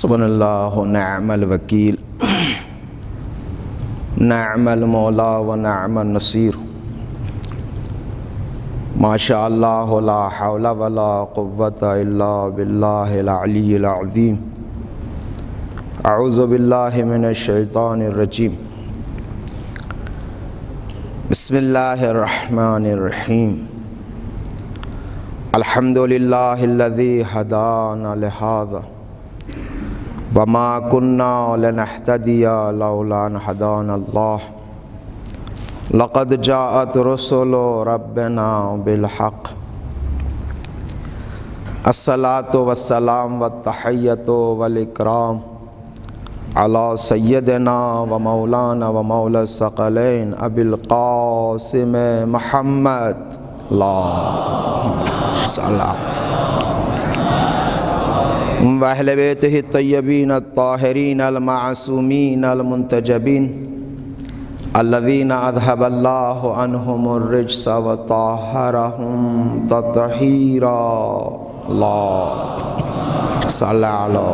حسبنا اللہ نعم الوکیل نعم المولا و نعم النصیر ما شاء اللہ لا حول ولا قوة الا باللہ العلی العظیم اعوذ باللہ من الشیطان الرجیم بسم اللہ الرحمن الرحیم الحمد للہ الذی ہدانا لہذا وما كنا لنهتدي لولا ان هدانا الله لقد جاءت رسل ربنا بالحق الصلاة والسلام والتحية والإكرام على سيدنا ومولانا ومولى الثقلين أبي القاسم محمد اللهم صل وأهل بيته الطيبين الطاهرين المعصومين المنتجبين الذين أذهب الله عنهم الرجس وطهرهم تطهيرا اللهم صل على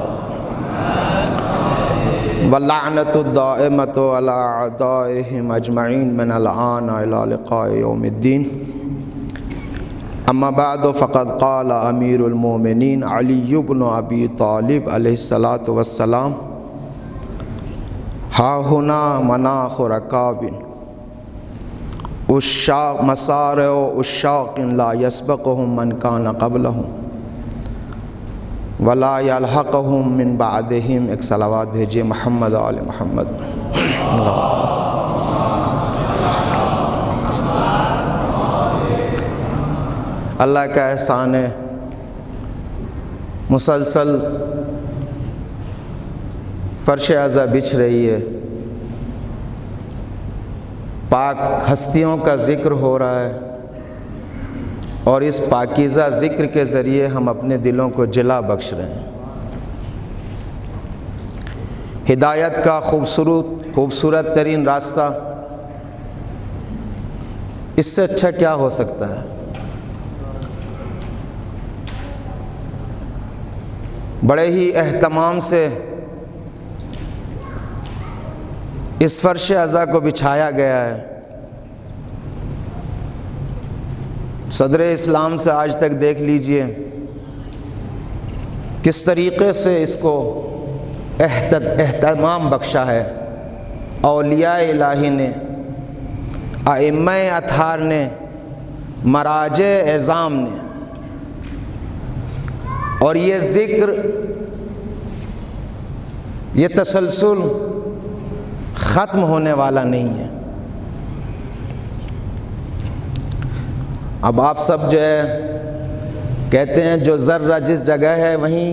واللعنة الدائمة على أعدائهم أجمعين من الآن إلى لقاء يوم الدين اما بعد فقد قال امیر المومنین علی بن ابی طالب علیہ الصلاۃ والسلام ہا ہنا مناخ رکاب عشاق مسارع عشاق لا يسبقهم من كان قبلهم ولا يلحقهم من بعدهم. ایک صلوات بھیجیے محمد آل محمد. اللہ کا احسان ہے مسلسل فرش اعضا بچھ رہی ہے، پاک ہستیوں کا ذکر ہو رہا ہے اور اس پاکیزہ ذکر کے ذریعے ہم اپنے دلوں کو جلا بخش رہے ہیں. ہدایت کا خوبصورت ترین راستہ اس سے اچھا کیا ہو سکتا ہے؟ بڑے ہی اہتمام سے اس فرش اعضا کو بچھایا گیا ہے. صدر اسلام سے آج تک دیکھ لیجئے کس طریقے سے اس کو اہتمام بخشا ہے. اولیاء الہی نے، ائمہ اطہار نے، مراجع اعظام نے. اور یہ ذکر، یہ تسلسل ختم ہونے والا نہیں ہے. اب آپ سب جو ہے کہتے ہیں جو ذرہ جس جگہ ہے وہیں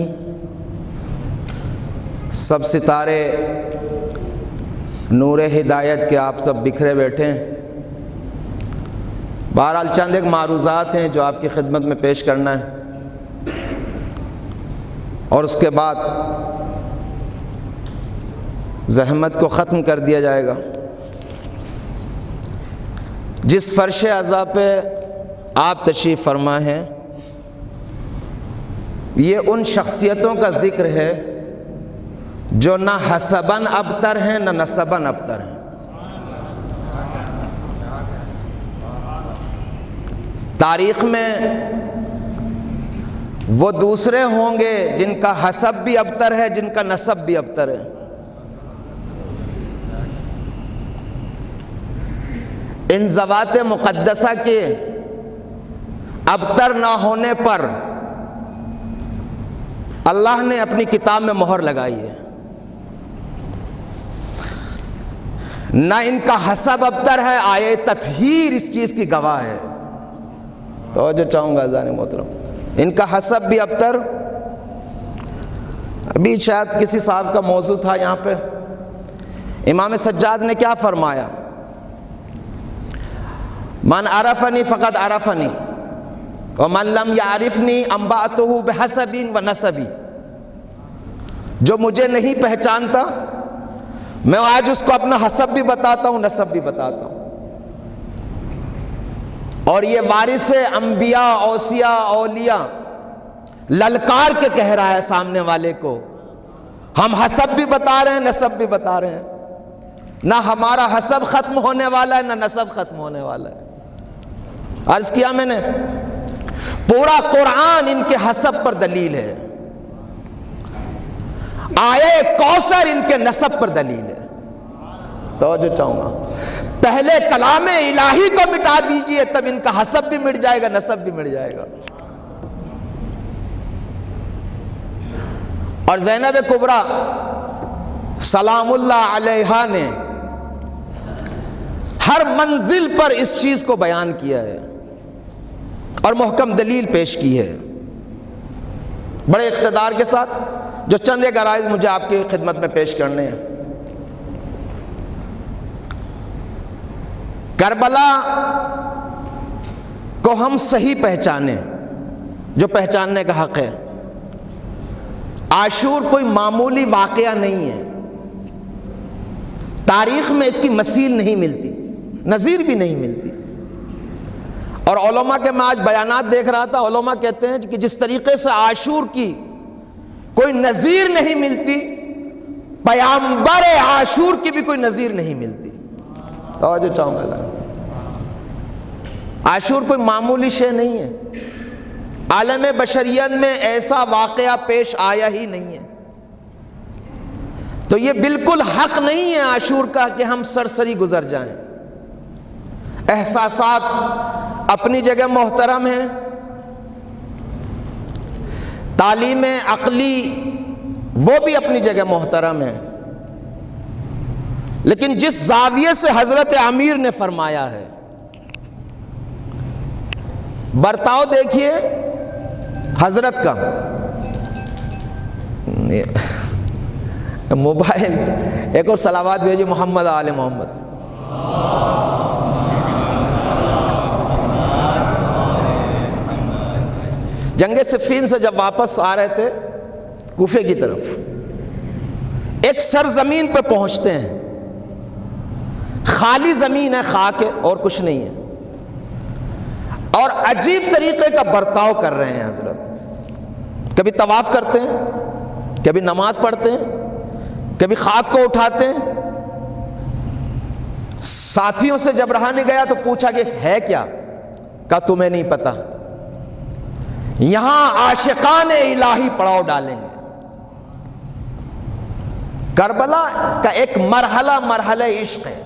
سب ستارے نور ہدایت کے آپ سب بکھرے بیٹھے ہیں. بہرحال چند ایک معروضات ہیں جو آپ کی خدمت میں پیش کرنا ہے اور اس کے بعد زحمت کو ختم کر دیا جائے گا. جس فرش اعضا پہ آپ تشریف فرما ہیں یہ ان شخصیتوں کا ذکر ہے جو نہ حسباً ابتر ہیں نہ نسباً ابتر ہیں. تاریخ میں وہ دوسرے ہوں گے جن کا حسب بھی ابتر ہے، جن کا نسب بھی ابتر ہے. ان ذوات مقدسہ کے ابتر نہ ہونے پر اللہ نے اپنی کتاب میں مہر لگائی ہے. نہ ان کا حسب ابتر ہے، آیے تطہیر اس چیز کی گواہ ہے. توجہ چاہوں گا عزیزان محترم، ان کا حسب بھی ابتر. ابھی شاید کسی صاحب کا موضوع تھا یہاں پہ، امام سجاد نے کیا فرمایا؟ من عرفنی فقد عرفنی ومن لم یعرفنی انبأتہ بحسبی و نسبی. جو مجھے نہیں پہچانتا میں آج اس کو اپنا حسب بھی بتاتا ہوں، نسب بھی بتاتا ہوں. اور یہ وارث انبیاء، اوصیاء، اولیاء للکار کے کہہ رہا ہے سامنے والے کو، ہم حسب بھی بتا رہے ہیں، نسب بھی بتا رہے ہیں. نہ ہمارا حسب ختم ہونے والا ہے، نہ نسب ختم ہونے والا ہے. عرض کیا میں نے، پورا قرآن ان کے حسب پر دلیل ہے، آیے کوثر ان کے نسب پر دلیل ہے. توجہ چاہوں گا، پہلے کلام الہی کو مٹا دیجئے، تب ان کا حسب بھی مٹ جائے گا، نسب بھی مٹ جائے گا. اور زینب کبریٰ سلام اللہ علیہا نے ہر منزل پر اس چیز کو بیان کیا ہے اور محکم دلیل پیش کی ہے بڑے اقتدار کے ساتھ، جو چند ایک غرائز مجھے آپ کی خدمت میں پیش کرنے ہیں. کربلا کو ہم صحیح پہچانیں جو پہچاننے کا حق ہے. عاشور کوئی معمولی واقعہ نہیں ہے، تاریخ میں اس کی مثیل نہیں ملتی، نظیر بھی نہیں ملتی. اور علماء کے میں آج بیانات دیکھ رہا تھا، علماء کہتے ہیں کہ جس طریقے سے عاشور کی کوئی نظیر نہیں ملتی، پیامبر عاشور کی بھی کوئی نظیر نہیں ملتی. توجہ چاہوں گا، عاشور کوئی معمولی شے نہیں ہے، عالم بشریت میں ایسا واقعہ پیش آیا ہی نہیں ہے. تو یہ بالکل حق نہیں ہے عاشور کا کہ ہم سرسری گزر جائیں. احساسات اپنی جگہ محترم ہیں، تعلیم عقلی وہ بھی اپنی جگہ محترم ہے، لیکن جس زاویے سے حضرت امیر نے فرمایا ہے، برتاؤ دیکھیے حضرت کا. موبائل ایک اور صلوات بھیجیے محمد آل محمد. جنگ صفین سے جب واپس آ رہے تھے کوفے کی طرف، ایک سرزمین پہ پہنچتے ہیں، خالی زمین ہے، خاک ہے اور کچھ نہیں ہے، اور عجیب طریقے کا برتاؤ کر رہے ہیں حضرت. کبھی طواف کرتے ہیں، کبھی نماز پڑھتے ہیں، کبھی خاک کو اٹھاتے ہیں. ساتھیوں سے جب رہا نہیں گیا تو پوچھا کہ ہے کیا؟ کہا تمہیں نہیں پتا، یہاں عاشقان الہی پڑاؤ ڈالیں گے. کربلا کا ایک مرحلہ عشق ہے.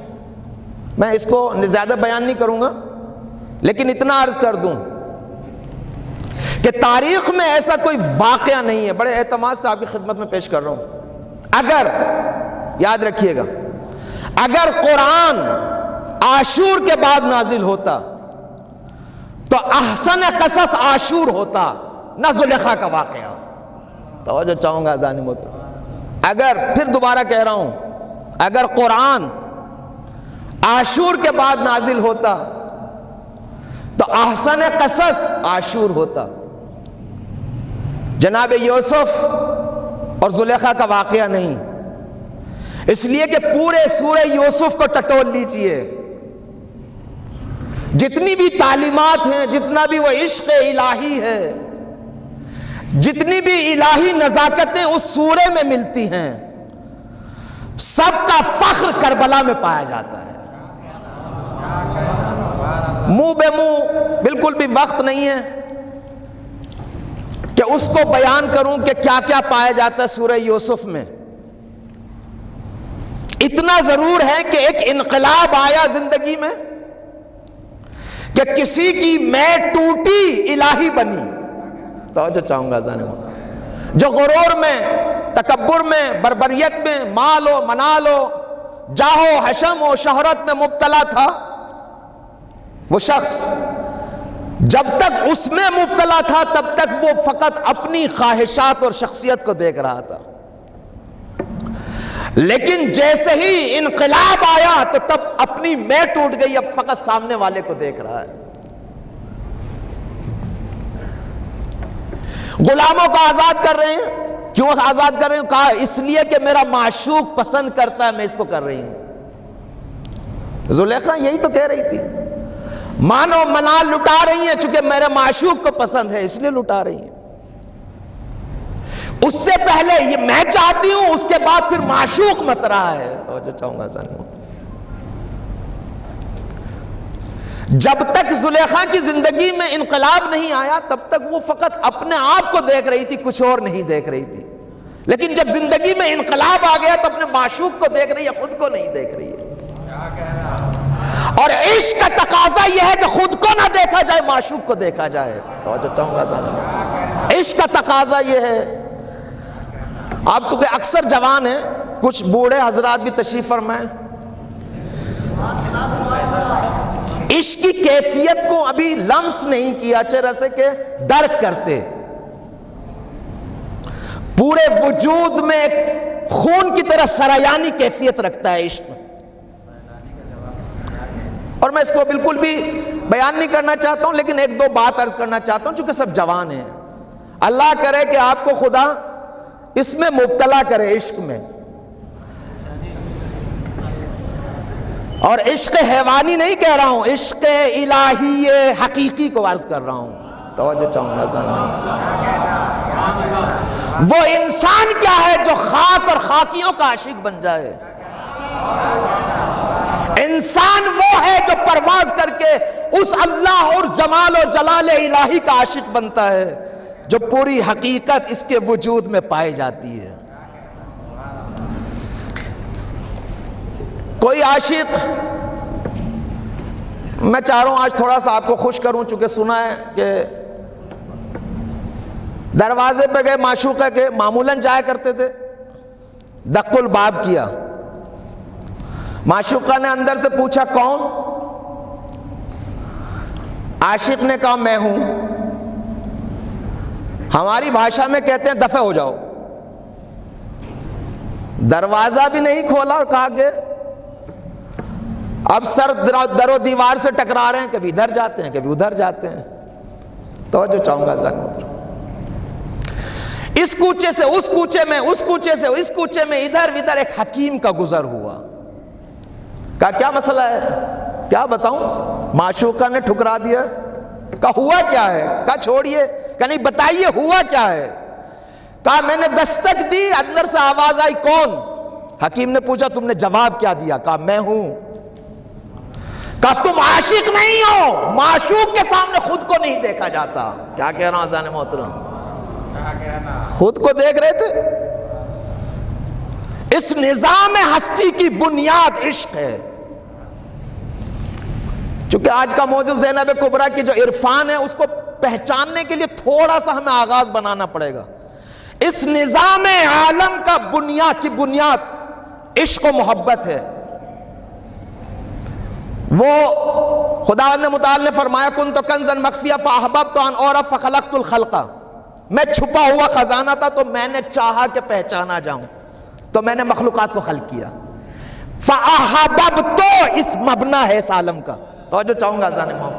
میں اس کو زیادہ بیان نہیں کروں گا، لیکن اتنا عرض کر دوں کہ تاریخ میں ایسا کوئی واقعہ نہیں ہے. بڑے اعتماد سے آپ کی خدمت میں پیش کر رہا ہوں. اگر یاد رکھیے گا، اگر قرآن عاشور کے بعد نازل ہوتا تو احسن قصص عاشور ہوتا، نہ زلیخا کا واقعہ. توجہ چاہوں گا دانی محترم، اگر پھر دوبارہ کہہ رہا ہوں، اگر قرآن عاشور کے بعد نازل ہوتا تو احسن قصص عاشور ہوتا. جناب یوسف اور زلیخا کا واقعہ نہیں، اس لیے کہ پورے سورہ یوسف کو ٹٹول لیجئے، جتنی بھی تعلیمات ہیں، جتنا بھی وہ عشق الہی ہے، جتنی بھی الہی نزاکتیں اس سورے میں ملتی ہیں، سب کا فخر کربلا میں پایا جاتا ہے. منہ بے منہ بالکل بھی وقت نہیں ہے کہ اس کو بیان کروں کہ کیا کیا پایا جاتا ہے سورہ یوسف میں. اتنا ضرور ہے کہ ایک انقلاب آیا زندگی میں کہ کسی کی میں ٹوٹی الہی بنی. توجہ چاہوں گا جو غرور میں، تکبر میں، بربریت میں، مال و منال و جاہ و حشم و شہرت میں مبتلا تھا، وہ شخص جب تک اس میں مبتلا تھا تب تک وہ فقط اپنی خواہشات اور شخصیت کو دیکھ رہا تھا. لیکن جیسے ہی انقلاب آیا تو تب اپنی میں ٹوٹ گئی، اب فقط سامنے والے کو دیکھ رہا ہے. غلاموں کو آزاد کر رہے ہیں، کیوں آزاد کر رہے ہیں؟ کہا اس لیے کہ میرا معشوق پسند کرتا ہے، میں اس کو کر رہی ہوں. زلیخا یہی تو کہہ رہی تھی، مانو منال لٹا رہی ہیں چونکہ میرے معشوق کو پسند ہے اس لیے لٹا رہی ہیں. اس سے پہلے یہ میں چاہتی ہوں، اس کے بعد پھر معشوق مت رہا ہے. تو جو چاہوں گا جب تک زلیخا کی زندگی میں انقلاب نہیں آیا تب تک وہ فقط اپنے آپ کو دیکھ رہی تھی، کچھ اور نہیں دیکھ رہی تھی. لیکن جب زندگی میں انقلاب آ گیا تو اپنے معشوق کو دیکھ رہی ہے، خود کو نہیں دیکھ رہی ہے. اور عشق کا تقاضا یہ ہے کہ خود کو نہ دیکھا جائے، معشوق کو دیکھا جائے. توجہ چاہوں گا. عشق کا تقاضا یہ ہے. آپ سکے اکثر جوان ہیں، کچھ بوڑھے حضرات بھی تشریف فرمائیں، عشق کی کیفیت کو ابھی لمس نہیں کیا، چہرے سے کہ درک کرتے. پورے وجود میں ایک خون کی طرح سرایانی کیفیت رکھتا ہے عشق. اور میں اس کو بالکل بھی بیان نہیں کرنا چاہتا ہوں، لیکن ایک دو بات عرض کرنا چاہتا ہوں چونکہ سب جوان ہیں. اللہ کرے کہ آپ کو خدا اس میں مبتلا کرے، عشق میں. اور عشق حیوانی نہیں کہہ رہا ہوں، عشق الہی حقیقی کو عرض کر رہا ہوں. توجہ چاہوں گا. وہ انسان کیا ہے جو خاک اور خاکیوں کا عاشق بن جائے؟ انسان وہ ہے جو پرواز کر کے اس اللہ اور جمال اور جلال الہی کا عاشق بنتا ہے جو پوری حقیقت اس کے وجود میں پائی جاتی ہے. کوئی عاشق، میں چاہ رہا ہوں آج تھوڑا سا آپ کو خوش کروں، چونکہ سنا ہے کہ دروازے پہ گئے معشوقہ کے، معمولاً جایا کرتے تھے، دق الباب کیا. معشوقہ نے اندر سے پوچھا کون؟ عاشق نے کہا میں ہوں. ہماری بھاشا میں کہتے ہیں دفع ہو جاؤ. دروازہ بھی نہیں کھولا اور کہا کہ اب سر در و دیوار سے ٹکرا رہے ہیں، کبھی ادھر جاتے ہیں کبھی ادھر جاتے ہیں. توجہ چاہوں گا ذرا. اس کوچے سے اس کوچے میں، اس کوچے سے اس کوچے میں، ادھر ادھر ایک حکیم کا گزر ہوا. کہا کیا مسئلہ ہے؟ کیا بتاؤں؟ معشوقہ نے ٹھکرا دیا. کہا ہوا کیا ہے؟ کہا چھوڑیے. کہا نہیں بتائیے ہوا کیا ہے. کہا میں نے دستک دی، اندر سے آواز آئی کون؟ حکیم نے پوچھا تم نے جواب کیا دیا؟ کہا میں ہوں. کہا تم عاشق نہیں ہو، معشوق کے سامنے خود کو نہیں دیکھا جاتا. کیا کہہ رہا ہوں اذان محترم؟ خود کو دیکھ رہے تھے. اس نظام ہستی کی بنیاد عشق ہے. چونکہ آج کا موضوع زینب کبریٰ کی جو عرفان ہے اس کو پہچاننے کے لیے تھوڑا سا ہمیں آغاز بنانا پڑے گا. اس نظام عالم کا بنیاد عشق و محبت ہے. وہ خداوند متعال نے فرمایا کنت کنزا مخفیہ فاحببت ان اعرف فخلقت الخلق. میں چھپا ہوا خزانہ تھا تو میں نے چاہا کہ پہچانا جاؤں تو میں نے مخلوقات کو خلق کیا. فاحببت اس مبنی ہے اس عالم کا. توجہ چاہوں گا ذہن میں.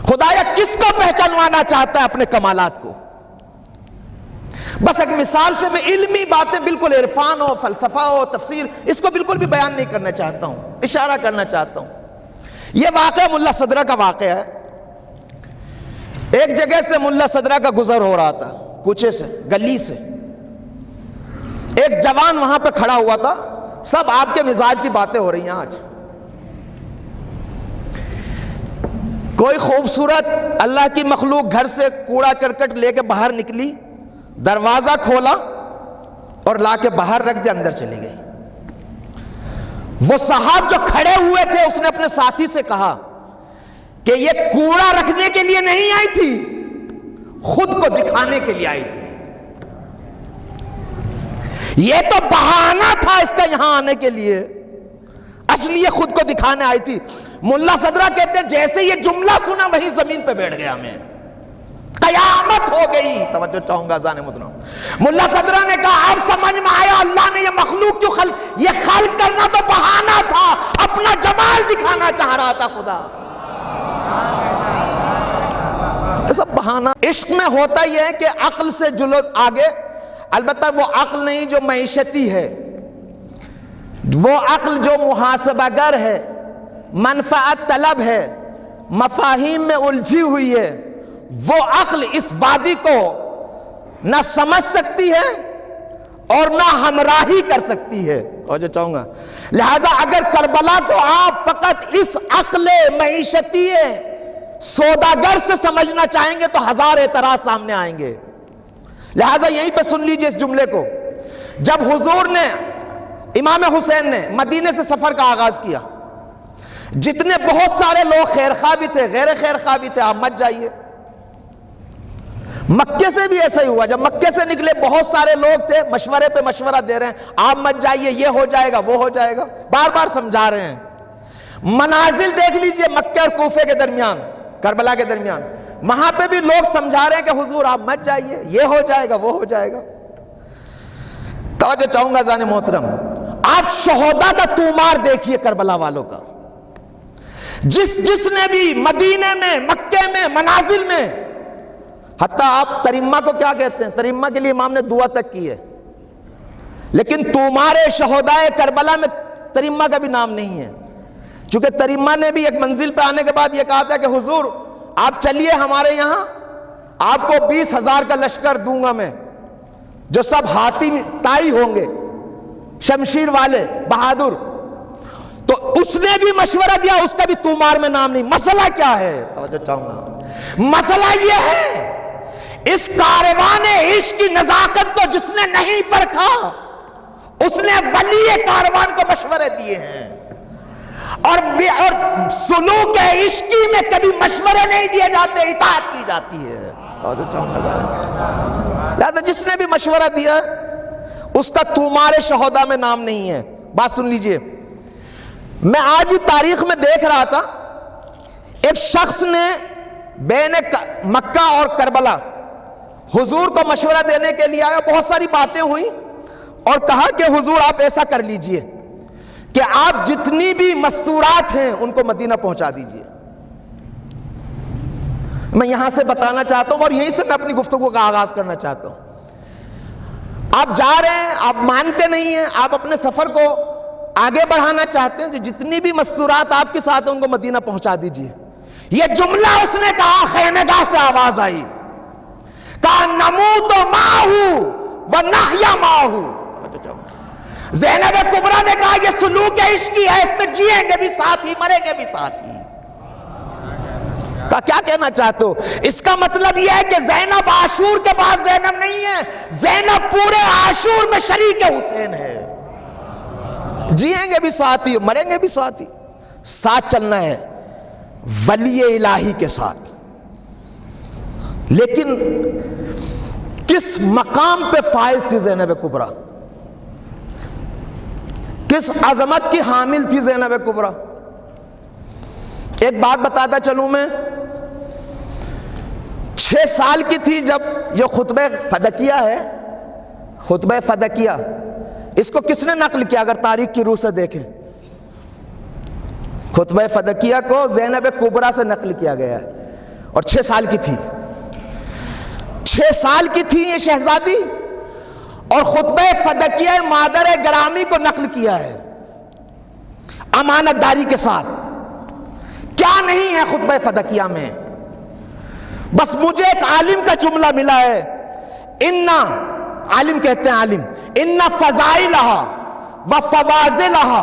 خدایا کس کو پہچانوانا چاہتا ہے؟ اپنے کمالات کو. بس ایک مثال سے میں علمی باتیں، بالکل عرفان ہو، فلسفہ ہو، تفسیر، اس کو بالکل بھی بیان نہیں کرنا چاہتا ہوں، اشارہ کرنا چاہتا ہوں. یہ واقعہ ملا صدرہ کا واقعہ ہے. ایک جگہ سے ملا صدرہ کا گزر ہو رہا تھا، کوچے سے، گلی سے. ایک جوان وہاں پہ کھڑا ہوا تھا. سب آپ کے مزاج کی باتیں ہو رہی ہیں آج. کوئی خوبصورت اللہ کی مخلوق گھر سے کوڑا کرکٹ لے کے باہر نکلی، دروازہ کھولا اور لا کے باہر رکھ دے، اندر چلی گئی. وہ صاحب جو کھڑے ہوئے تھے اس نے اپنے ساتھی سے کہا کہ یہ کوڑا رکھنے کے لیے نہیں آئی تھی، خود کو دکھانے کے لیے آئی تھی. یہ تو بہانہ تھا اس کا یہاں آنے کے لیے، اصلی یہ خود کو دکھانے آئی تھی. ملا صدرہ کہتے ہیں جیسے یہ جملہ سنا وہیں زمین پہ بیٹھ گیا میں، قیامت ہو گئی. توجہ چاہوں گا ذہن محترم. ملا صدرہ نے کہا اب سمجھ میں آیا اللہ نے یہ مخلوق جو یہ خلق کرنا تو بہانہ تھا، اپنا جمال دکھانا چاہ رہا تھا خدا. یہ سب بہانہ. عشق میں ہوتا یہ ہے کہ عقل سے جلو آگے، البتہ وہ عقل نہیں جو معیشتی ہے، وہ عقل جو محاسبہ گر ہے، منفعت طلب ہے، مفاہیم میں الجھی ہوئی ہے. وہ عقل اس وادی کو نہ سمجھ سکتی ہے اور نہ ہمراہی کر سکتی ہے. اور جو چاہوں گا لہذا اگر کربلا کو آپ فقط اس عقل معیشتی سوداگر سے سمجھنا چاہیں گے تو ہزار اعتراض سامنے آئیں گے. لہذا یہیں پہ سن لیجئے اس جملے کو. جب حضور نے امام حسین نے مدینے سے سفر کا آغاز کیا، جتنے بہت سارے لوگ خیرخواہ بھی تھے غیر خیرخواہ بھی تھے، آپ مت جائیے. مکے سے بھی ایسا ہی ہوا، جب مکے سے نکلے بہت سارے لوگ تھے مشورے پہ مشورہ دے رہے ہیں، آپ مت جائیے، یہ ہو جائے گا وہ ہو جائے گا، بار بار سمجھا رہے ہیں. منازل دیکھ لیجئے مکے اور کوفے کے درمیان، کربلا کے درمیان، وہاں پہ بھی لوگ سمجھا رہے ہیں کہ حضور آپ مت جائیے، یہ ہو جائے گا وہ ہو جائے گا. توجہ چاہوں گا ذان محترم، آپ شہداء کا طومار دیکھیے کربلا والوں کا. جس نے بھی مدینے میں، مکے میں، منازل میں، حتیٰ آپ تریمہ کو کیا کہتے ہیں، تریمہ کے لیے امام نے دعا تک کی ہے، لیکن طومار شہداء کربلا میں تریمہ کا بھی نام نہیں ہے. چونکہ تریمہ نے بھی ایک منزل پہ آنے کے بعد یہ کہا تھا کہ حضور آپ چلیے ہمارے یہاں، آپ کو 20,000 کا لشکر دوں گا میں، جو سب ہاتھی تائی ہوں گے، شمشیر والے، بہادر. تو اس نے بھی مشورہ دیا، اس کا بھی طومار میں نام نہیں. مسئلہ کیا ہے؟ توجہ چاہوں گا، مسئلہ یہ ہے اس کاروان عشق کی نزاکت کو جس نے نہیں پرکھا، اس نے ولی کاروان کو مشورے دیے ہیں. اور سلوک عشقی میں کبھی مشورے نہیں دیے جاتے، اطاعت کی جاتی ہے. لہذا جس نے بھی مشورہ دیا اس کا طومار شہداء میں نام نہیں ہے. بات سن لیجئے، میں آج ہی تاریخ میں دیکھ رہا تھا، ایک شخص نے بین مکہ اور کربلا حضور کو مشورہ دینے کے لیے آیا. بہت ساری باتیں ہوئی اور کہا کہ حضور آپ ایسا کر لیجئے کہ آپ جتنی بھی مستورات ہیں ان کو مدینہ پہنچا دیجئے. میں یہاں سے بتانا چاہتا ہوں اور یہیں سے میں اپنی گفتگو کا آغاز کرنا چاہتا ہوں. آپ جا رہے ہیں، آپ مانتے نہیں ہیں، آپ اپنے سفر کو آگے بڑھانا چاہتے ہیں، جو جتنی بھی مستورات آپ کے ساتھ ہیں ان کو مدینہ پہنچا دیجئے. یہ جملہ اس نے کہا، خیمے گاہ سے آواز آئی، کہا نموت معہو ونحیا معہو. زینب کبریٰ نے کہا یہ سلوک عشقی ہے، اس میں جیئیں گے بھی ساتھ ہی، مریں گے بھی ساتھ ہی. کیا کہنا چاہتے ہو؟ اس کا مطلب یہ ہے کہ زینب عاشور کے بعد زینب نہیں ہے، زینب پورے عاشور میں شریک حسین ہے. جیئیں گے بھی ساتھ ہی، مریں گے بھی ساتھ ہی. ساتھ چلنا ہے ولی الہی کے ساتھ. لیکن کس مقام پہ فائز تھی زینب کبریٰ، کس عظمت کی حامل تھی زینب کبریٰ. ایک بات بتاتا چلوں میں، 6 سال کی تھی جب یہ خطبہ فدکیہ ہے. خطبہ فدکیہ اس کو کس نے نقل کیا؟ اگر تاریخ کی روح سے دیکھیں، خطبہ فدکیہ کو زینب کبریٰ سے نقل کیا گیا ہے اور 6 سال کی تھی. 6 سال کی تھی یہ شہزادی اور خطبہ فدکیہ مادر گرامی کو نقل کیا ہے امانت داری کے ساتھ. کیا نہیں ہے خطبہ فدکیہ میں؟ بس مجھے ایک عالم کا جملہ ملا ہے، عالم کہتے ہیں، عالم ان فضائلہا و فواضلہا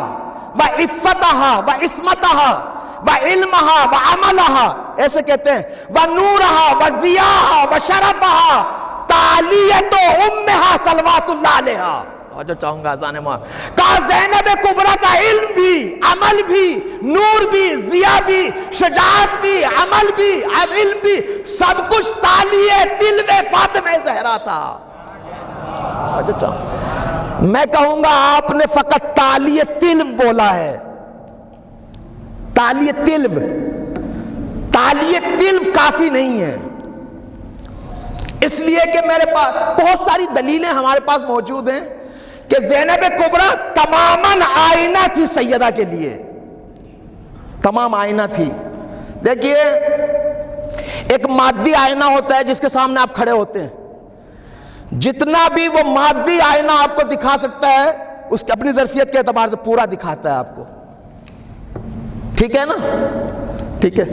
و عفتہا و عصمتہا و علمہا و عملہا، ایسے کہتے ہیں، و نورہا و ضیاہا و شرفہا تعلیت امہا صلوات اللہ علیہا. جو چاہوں گا اذان ماں کہا زینب کبریٰ کا علم بھی، عمل بھی، نور بھی، ضیاء بھی، شجاعت بھی، عمل بھی، علم بھی، سب کچھ تالیہ تلو فاطمہ زہرا تھا. میں کہوں گا آپ نے فقط تالیہ تلو بولا ہے. تالیہ تلو، تالیہ تلو کافی نہیں ہے. اس لیے کہ میرے پاس بہت ساری دلیلیں ہمارے پاس موجود ہیں کہ زینب کبریٰ تماماً آئینہ تھی سیدہ کے لیے، تمام آئینہ تھی. دیکھیے ایک مادی آئینہ ہوتا ہے جس کے سامنے آپ کھڑے ہوتے ہیں، جتنا بھی وہ مادی آئینہ آپ کو دکھا سکتا ہے اس کی اپنی ظرفیت کے اعتبار سے پورا دکھاتا ہے آپ کو، ٹھیک ہے نا. ٹھیک ہے،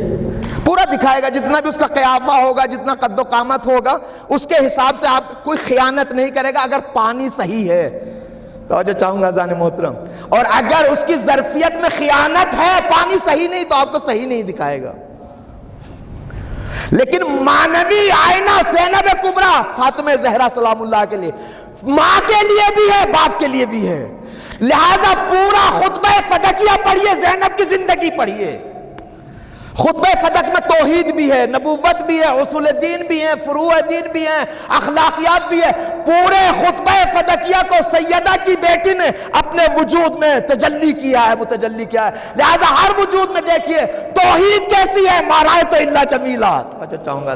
پورا دکھائے گا، جتنا بھی اس کا قیافہ ہوگا، جتنا قد و قامت ہوگا، اس کے حساب سے آپ کوئی خیانت نہیں کرے گا اگر پانی صحیح ہے۔ توجہ چاہوں گا عزیزان محترم، اور اگر اس کی ظرفیت میں خیانت ہے، پانی صحیح نہیں، تو آپ کو صحیح نہیں دکھائے گا۔ لیکن مانوی آئینہ زینب کبریٰ فاطمہ زہرا سلام اللہ کے لیے، ماں کے لیے بھی ہے، باپ کے لیے بھی ہے، لہذا پورا خطبہ فدقیہ پڑھیے، زینب کی زندگی پڑھیے۔ خطبہ فدق میں توحید بھی ہے، نبوت بھی ہے، اصول دین بھی ہے، فروع دین بھی ہیں، اخلاقیات بھی ہے۔ پورے خطبہ فدقیہ کو سیدہ کی بیٹی نے اپنے وجود میں تجلی کیا ہے، متجلی کیا ہے، لہذا ہر وجود میں دیکھیے توحید کیسی ہے، ما رأیت الا جمیلا۔ چاہوں گا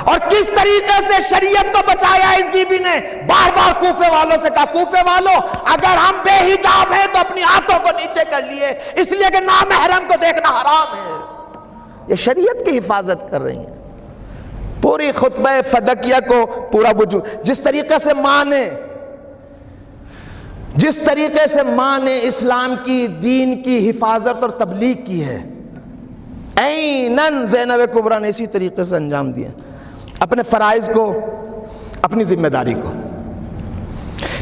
اور کس طریقے سے شریعت کو بچایا اس بی بی نے، بار بار کوفے والوں سے کہا، کوفے والوں اگر ہم بے حجاب ہیں تو اپنی آنکھوں کو نیچے کر لیے، اس لیے کہ نامحرم کو دیکھنا حرام ہے۔ یہ شریعت کی حفاظت کر رہی ہیں۔ پوری خطبہ فدقیہ کو پورا وجود، جس طریقے سے ماں نے اسلام کی، دین کی حفاظت اور تبلیغ کی ہے، عیناً زینب کبریٰ نے اسی طریقے سے انجام دیا، اپنے فرائض کو، اپنی ذمہ داری کو۔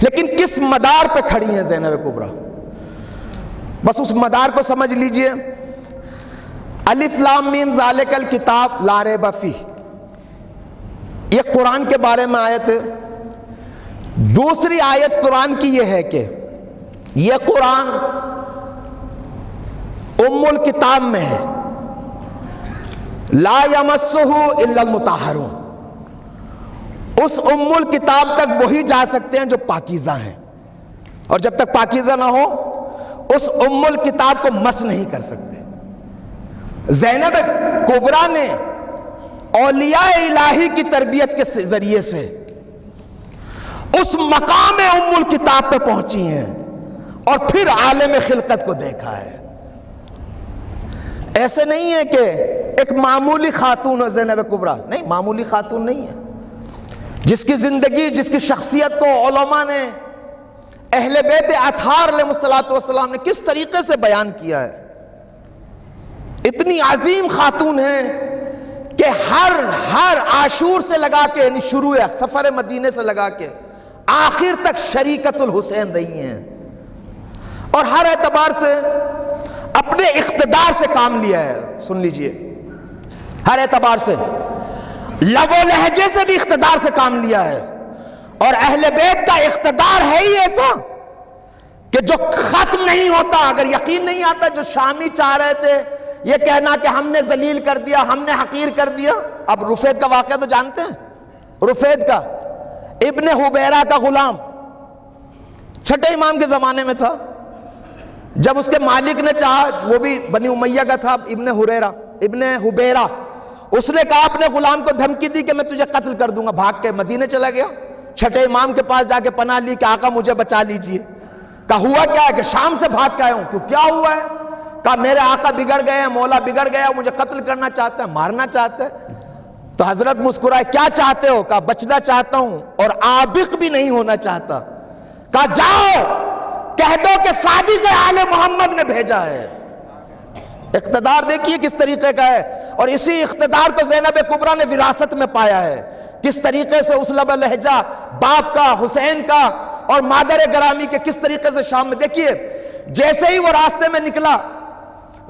لیکن کس مدار پہ کھڑی ہیں زینب کبریٰ؟ بس اس مدار کو سمجھ لیجئے۔ الف لام میم ذالک الکتاب لا ریب فیہ، یہ قرآن کے بارے میں آیت ہے۔ دوسری آیت قرآن کی یہ ہے کہ یہ قرآن ام الکتاب میں ہے، لا یمسہ الا المطہرون، اس ام الکتاب تک وہی جا سکتے ہیں جو پاکیزہ ہیں، اور جب تک پاکیزہ نہ ہو اس ام الکتاب کو مس نہیں کر سکتے۔ زینب کبریٰ نے اولیاء الہی کی تربیت کے ذریعے سے اس مقام ام الکتاب پہ پہنچی ہیں اور پھر عالم خلقت کو دیکھا ہے۔ ایسے نہیں ہے کہ ایک معمولی خاتون ہے زینب کبریٰ، نہیں، معمولی خاتون نہیں ہے، جس کی زندگی، جس کی شخصیت کو علماء نے، اہل بیت اطہار علیہ السلام نے کس طریقے سے بیان کیا ہے۔ اتنی عظیم خاتون ہیں کہ ہر عاشور سے لگا کے، یعنی شروع سفر مدینے سے لگا کے آخر تک شریکت الحسین رہی ہیں، اور ہر اعتبار سے اپنے اقتدار سے کام لیا ہے۔ سن لیجئے، ہر اعتبار سے، لب و لہجے سے بھی اقتدار سے کام لیا ہے، اور اہل بیت کا اقتدار ہے ہی ایسا کہ جو ختم نہیں ہوتا۔ اگر یقین نہیں آتا، جو شامی چاہ رہے تھے یہ کہنا کہ ہم نے ذلیل کر دیا، ہم نے حقیر کر دیا، اب رفید کا واقعہ تو جانتے ہیں، رفید کا، ابن حبیرہ کا غلام، چھٹے امام کے زمانے میں تھا، جب اس کے مالک نے چاہا، وہ بھی بنی امیہ کا تھا، ابن حبیرہ، اس نے کہا اپنے غلام کو دھمکی دی کہ میں تجھے قتل کر دوں گا، بھاگ کے مدینے چلا گیا، چھٹے امام کے پاس جا کے پناہ لی کہ آقا مجھے بچا لیجئے۔ کہا ہوا کیا ہے؟ کہ شام سے بھاگ کے آیا ہوں۔ کیوں، کیا ہوا ہے؟ کہا میرے آقا بگڑ گئے ہیں، مولا بگڑ گیا، مجھے قتل کرنا چاہتا ہے، مارنا چاہتا ہے۔ تو حضرت مسکرائے، کیا چاہتے ہو؟ کہا بچنا چاہتا ہوں اور عابق بھی نہیں ہونا چاہتا۔ کہا جاؤ کہہ دو کہ صادق آل محمد نے بھیجا ہے۔ اقتدار دیکھیے کس طریقے کا ہے، اور اسی اقتدار کو زینب کبریٰ نے وراثت میں پایا ہے۔ کس طریقے سے اس لب لہجہ باپ کا، حسین کا اور مادر گرامی کے، کس طریقے سے شام میں، دیکھیے جیسے ہی وہ راستے میں نکلا،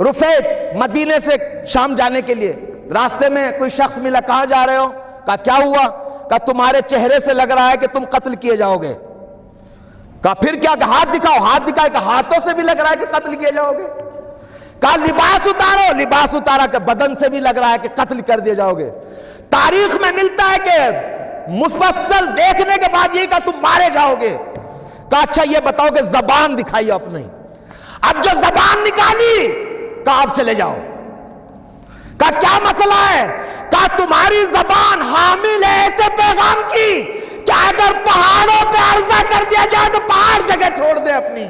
رفید مدینے سے شام جانے کے لیے، راستے میں کوئی شخص ملا، کہاں جا رہے ہو؟ کہا کیا ہوا؟ کہا تمہارے چہرے سے لگ رہا ہے کہ تم قتل کیے جاؤ گے۔ کہا پھر کیا؟ کہ ہاتھ دکھاؤ، ہاتھ دکھائے، کہ ہاتھوں سے بھی لگ رہا ہے کہ قتل کیے جاؤ گے۔ کہا لباس اتارو، لباس اتارا، کہ بدن سے بھی لگ رہا ہے کہ قتل کر دیے جاؤ گے۔ تاریخ میں ملتا ہے کہ مفصل دیکھنے کے بعد یہ کہا تم مارے جاؤ گے۔ کہا اچھا یہ بتاؤ کہ زبان دکھائی اپنی۔ اب جو زبان نکالی، کہا اب چلے جاؤ۔ کہا کیا مسئلہ ہے؟ کہا تمہاری زبان حامل ہے ایسے پیغام کی کہ اگر پہاڑوں پہ عرضہ کر دیا جائے تو پہاڑ جگہ چھوڑ دے اپنی۔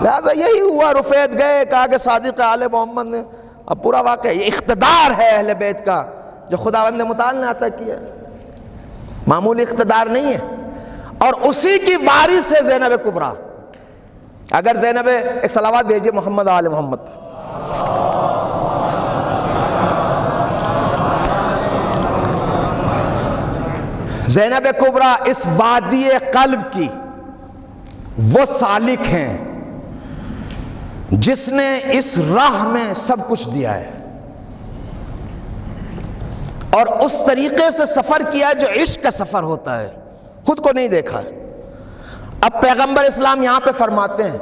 لہذا یہی ہوا، رفید گئے، کہا کہ صادق آل محمد نے، اب پورا واقعہ یہ اقتدار ہے اہل بیت کا جو خداوند متعال نے عطا کیا، معمولی اقتدار نہیں ہے، اور اسی کی وارث ہے زینب کبریٰ۔ اگر زینب، ایک صلوات بھیجیے محمد آل محمد۔ زینب کبریٰ اس وادی قلب کی وہ سالک ہیں جس نے اس راہ میں سب کچھ دیا ہے اور اس طریقے سے سفر کیا جو عشق کا سفر ہوتا ہے، خود کو نہیں دیکھا ہے۔ اب پیغمبر اسلام یہاں پہ فرماتے ہیں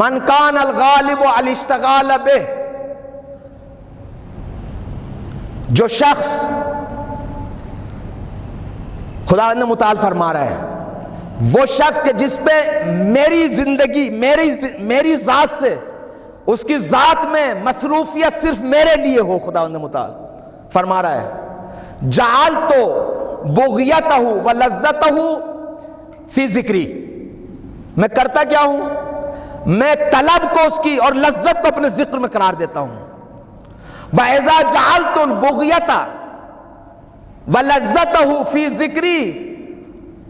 من کان الغالب علی اشتغال بہ، جو شخص، خدا نے متعال فرما رہا ہے، وہ شخص کہ جس پہ میری زندگی میری ذات سے، اس کی ذات میں مصروفیت صرف میرے لیے ہو، خدا نے متعال فرما رہا ہے جعلت بغیتہ و لذتہ فی ذکری، میں کرتا کیا ہوں، میں طلب کو اس کی اور لذت کو اپنے ذکر میں قرار دیتا ہوں۔ وَإِذَا جَعَلْتُ الْبُغْيَةَ وَلَذَّتَهُ فِي ذِكْرِي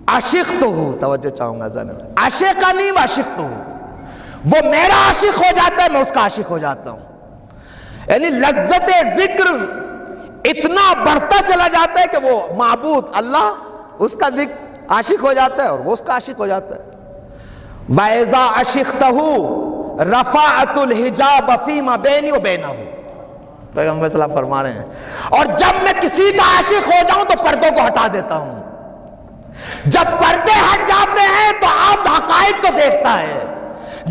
عَشِقْتُهُ، توجہ چاہوں گا ذرا، عاشقانی وعشقتہ، وہ میرا عاشق ہو جاتا ہے، میں اس کا عاشق ہو جاتا ہوں۔ یعنی لذت ذکر اتنا بڑھتا چلا جاتا ہے کہ وہ معبود اللہ اس کا ذکر عاشق ہو جاتا ہے اور وہ اس کا عاشق ہو جاتا ہے۔ وَإِذَا عَشِقْتَهُ رَفَعْتُ الْحِجَابَ فِيمَا بَيْنِي وَبَيْنَهُ، پیغمبر صلی اللہ علیہ وسلم فرما رہے ہیں، اور جب میں کسی کا عاشق ہو جاؤں تو پردوں کو ہٹا دیتا ہوں۔ جب پردے ہٹ جاتے ہیں تو آپ حقائق کو دیکھتا ہے،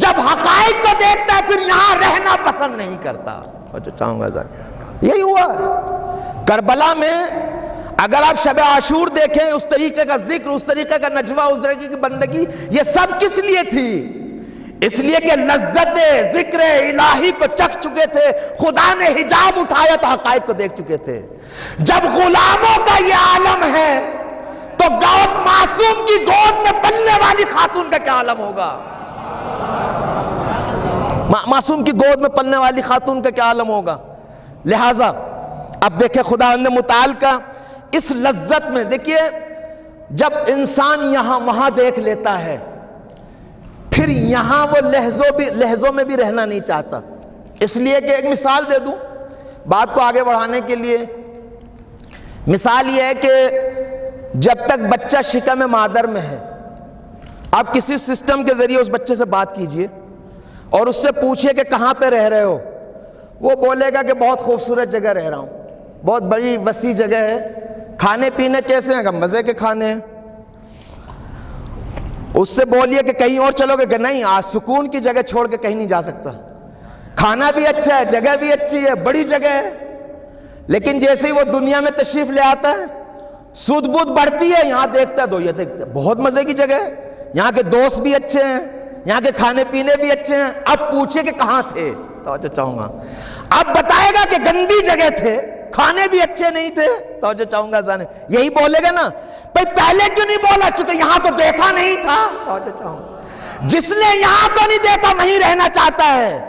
جب حقائق کو دیکھتا ہے پھر یہاں رہنا پسند نہیں کرتا۔ اور جو چاہوں گا ذرا، یہی ہوا کربلا میں۔ اگر آپ شب عاشور دیکھیں، اس طریقے کا ذکر، اس طریقے کا نجوہ، اس طریقے کی بندگی، یہ سب کس لیے تھی؟ اس لیے کہ لذت ذکر الہی کو چکھ چکے تھے، خدا نے حجاب اٹھایا تو حقائق کو دیکھ چکے تھے۔ جب غلاموں کا یہ عالم ہے تو گوت معصوم کی گود میں پلنے والی خاتون کا کیا عالم ہوگا؟ معصوم کی گود میں پلنے والی خاتون کا کیا عالم ہوگا؟ لہٰذا اب دیکھیں خدا نے متعال کا اس لذت میں، دیکھیے جب انسان یہاں وہاں دیکھ لیتا ہے پھر یہاں وہ لحظوں میں بھی رہنا نہیں چاہتا۔ اس لیے کہ ایک مثال دے دوں بات کو آگے بڑھانے کے لیے، مثال یہ ہے کہ جب تک بچہ شکم مادر میں ہے، آپ کسی سسٹم کے ذریعے اس بچے سے بات کیجئے اور اس سے پوچھئے کہ کہاں پہ رہ رہے ہو، وہ بولے گا کہ بہت خوبصورت جگہ رہ رہا ہوں، بہت بڑی وسیع جگہ ہے، کھانے پینے کیسے ہیں؟ کہ مزے کے کھانے ہیں۔ اس سے بولیے کہ کہیں اور چلو گے، کہ نہیں، آج سکون کی جگہ چھوڑ کے کہیں نہیں جا سکتا، کھانا بھی اچھا ہے، جگہ بھی اچھی ہے، بڑی جگہ ہے۔ لیکن جیسے ہی وہ دنیا میں تشریف لے آتا ہے، سود بودھ بڑھتی ہے، یہاں دیکھتا ہے تو یہ دیکھتا ہے بہت مزے کی جگہ ہے، یہاں کے دوست بھی اچھے ہیں، یہاں کے کھانے پینے بھی اچھے ہیں۔ اب پوچھے کہ کہاں تھے، توجہ چاہوں گا، اب بتائے گا کہ گندی جگہ تھے، کھانے بھی اچھے نہیں تھے، توجہ چاہوں گا ذہن، یہی بولے گا نا، بھئی پہلے کیوں نہیں بولا؟ چونکہ یہاں تو دیکھا نہیں تھا، توجہ چاہوں گا۔ جس نے یہاں کو نہیں دیکھا وہیں رہنا چاہتا ہے،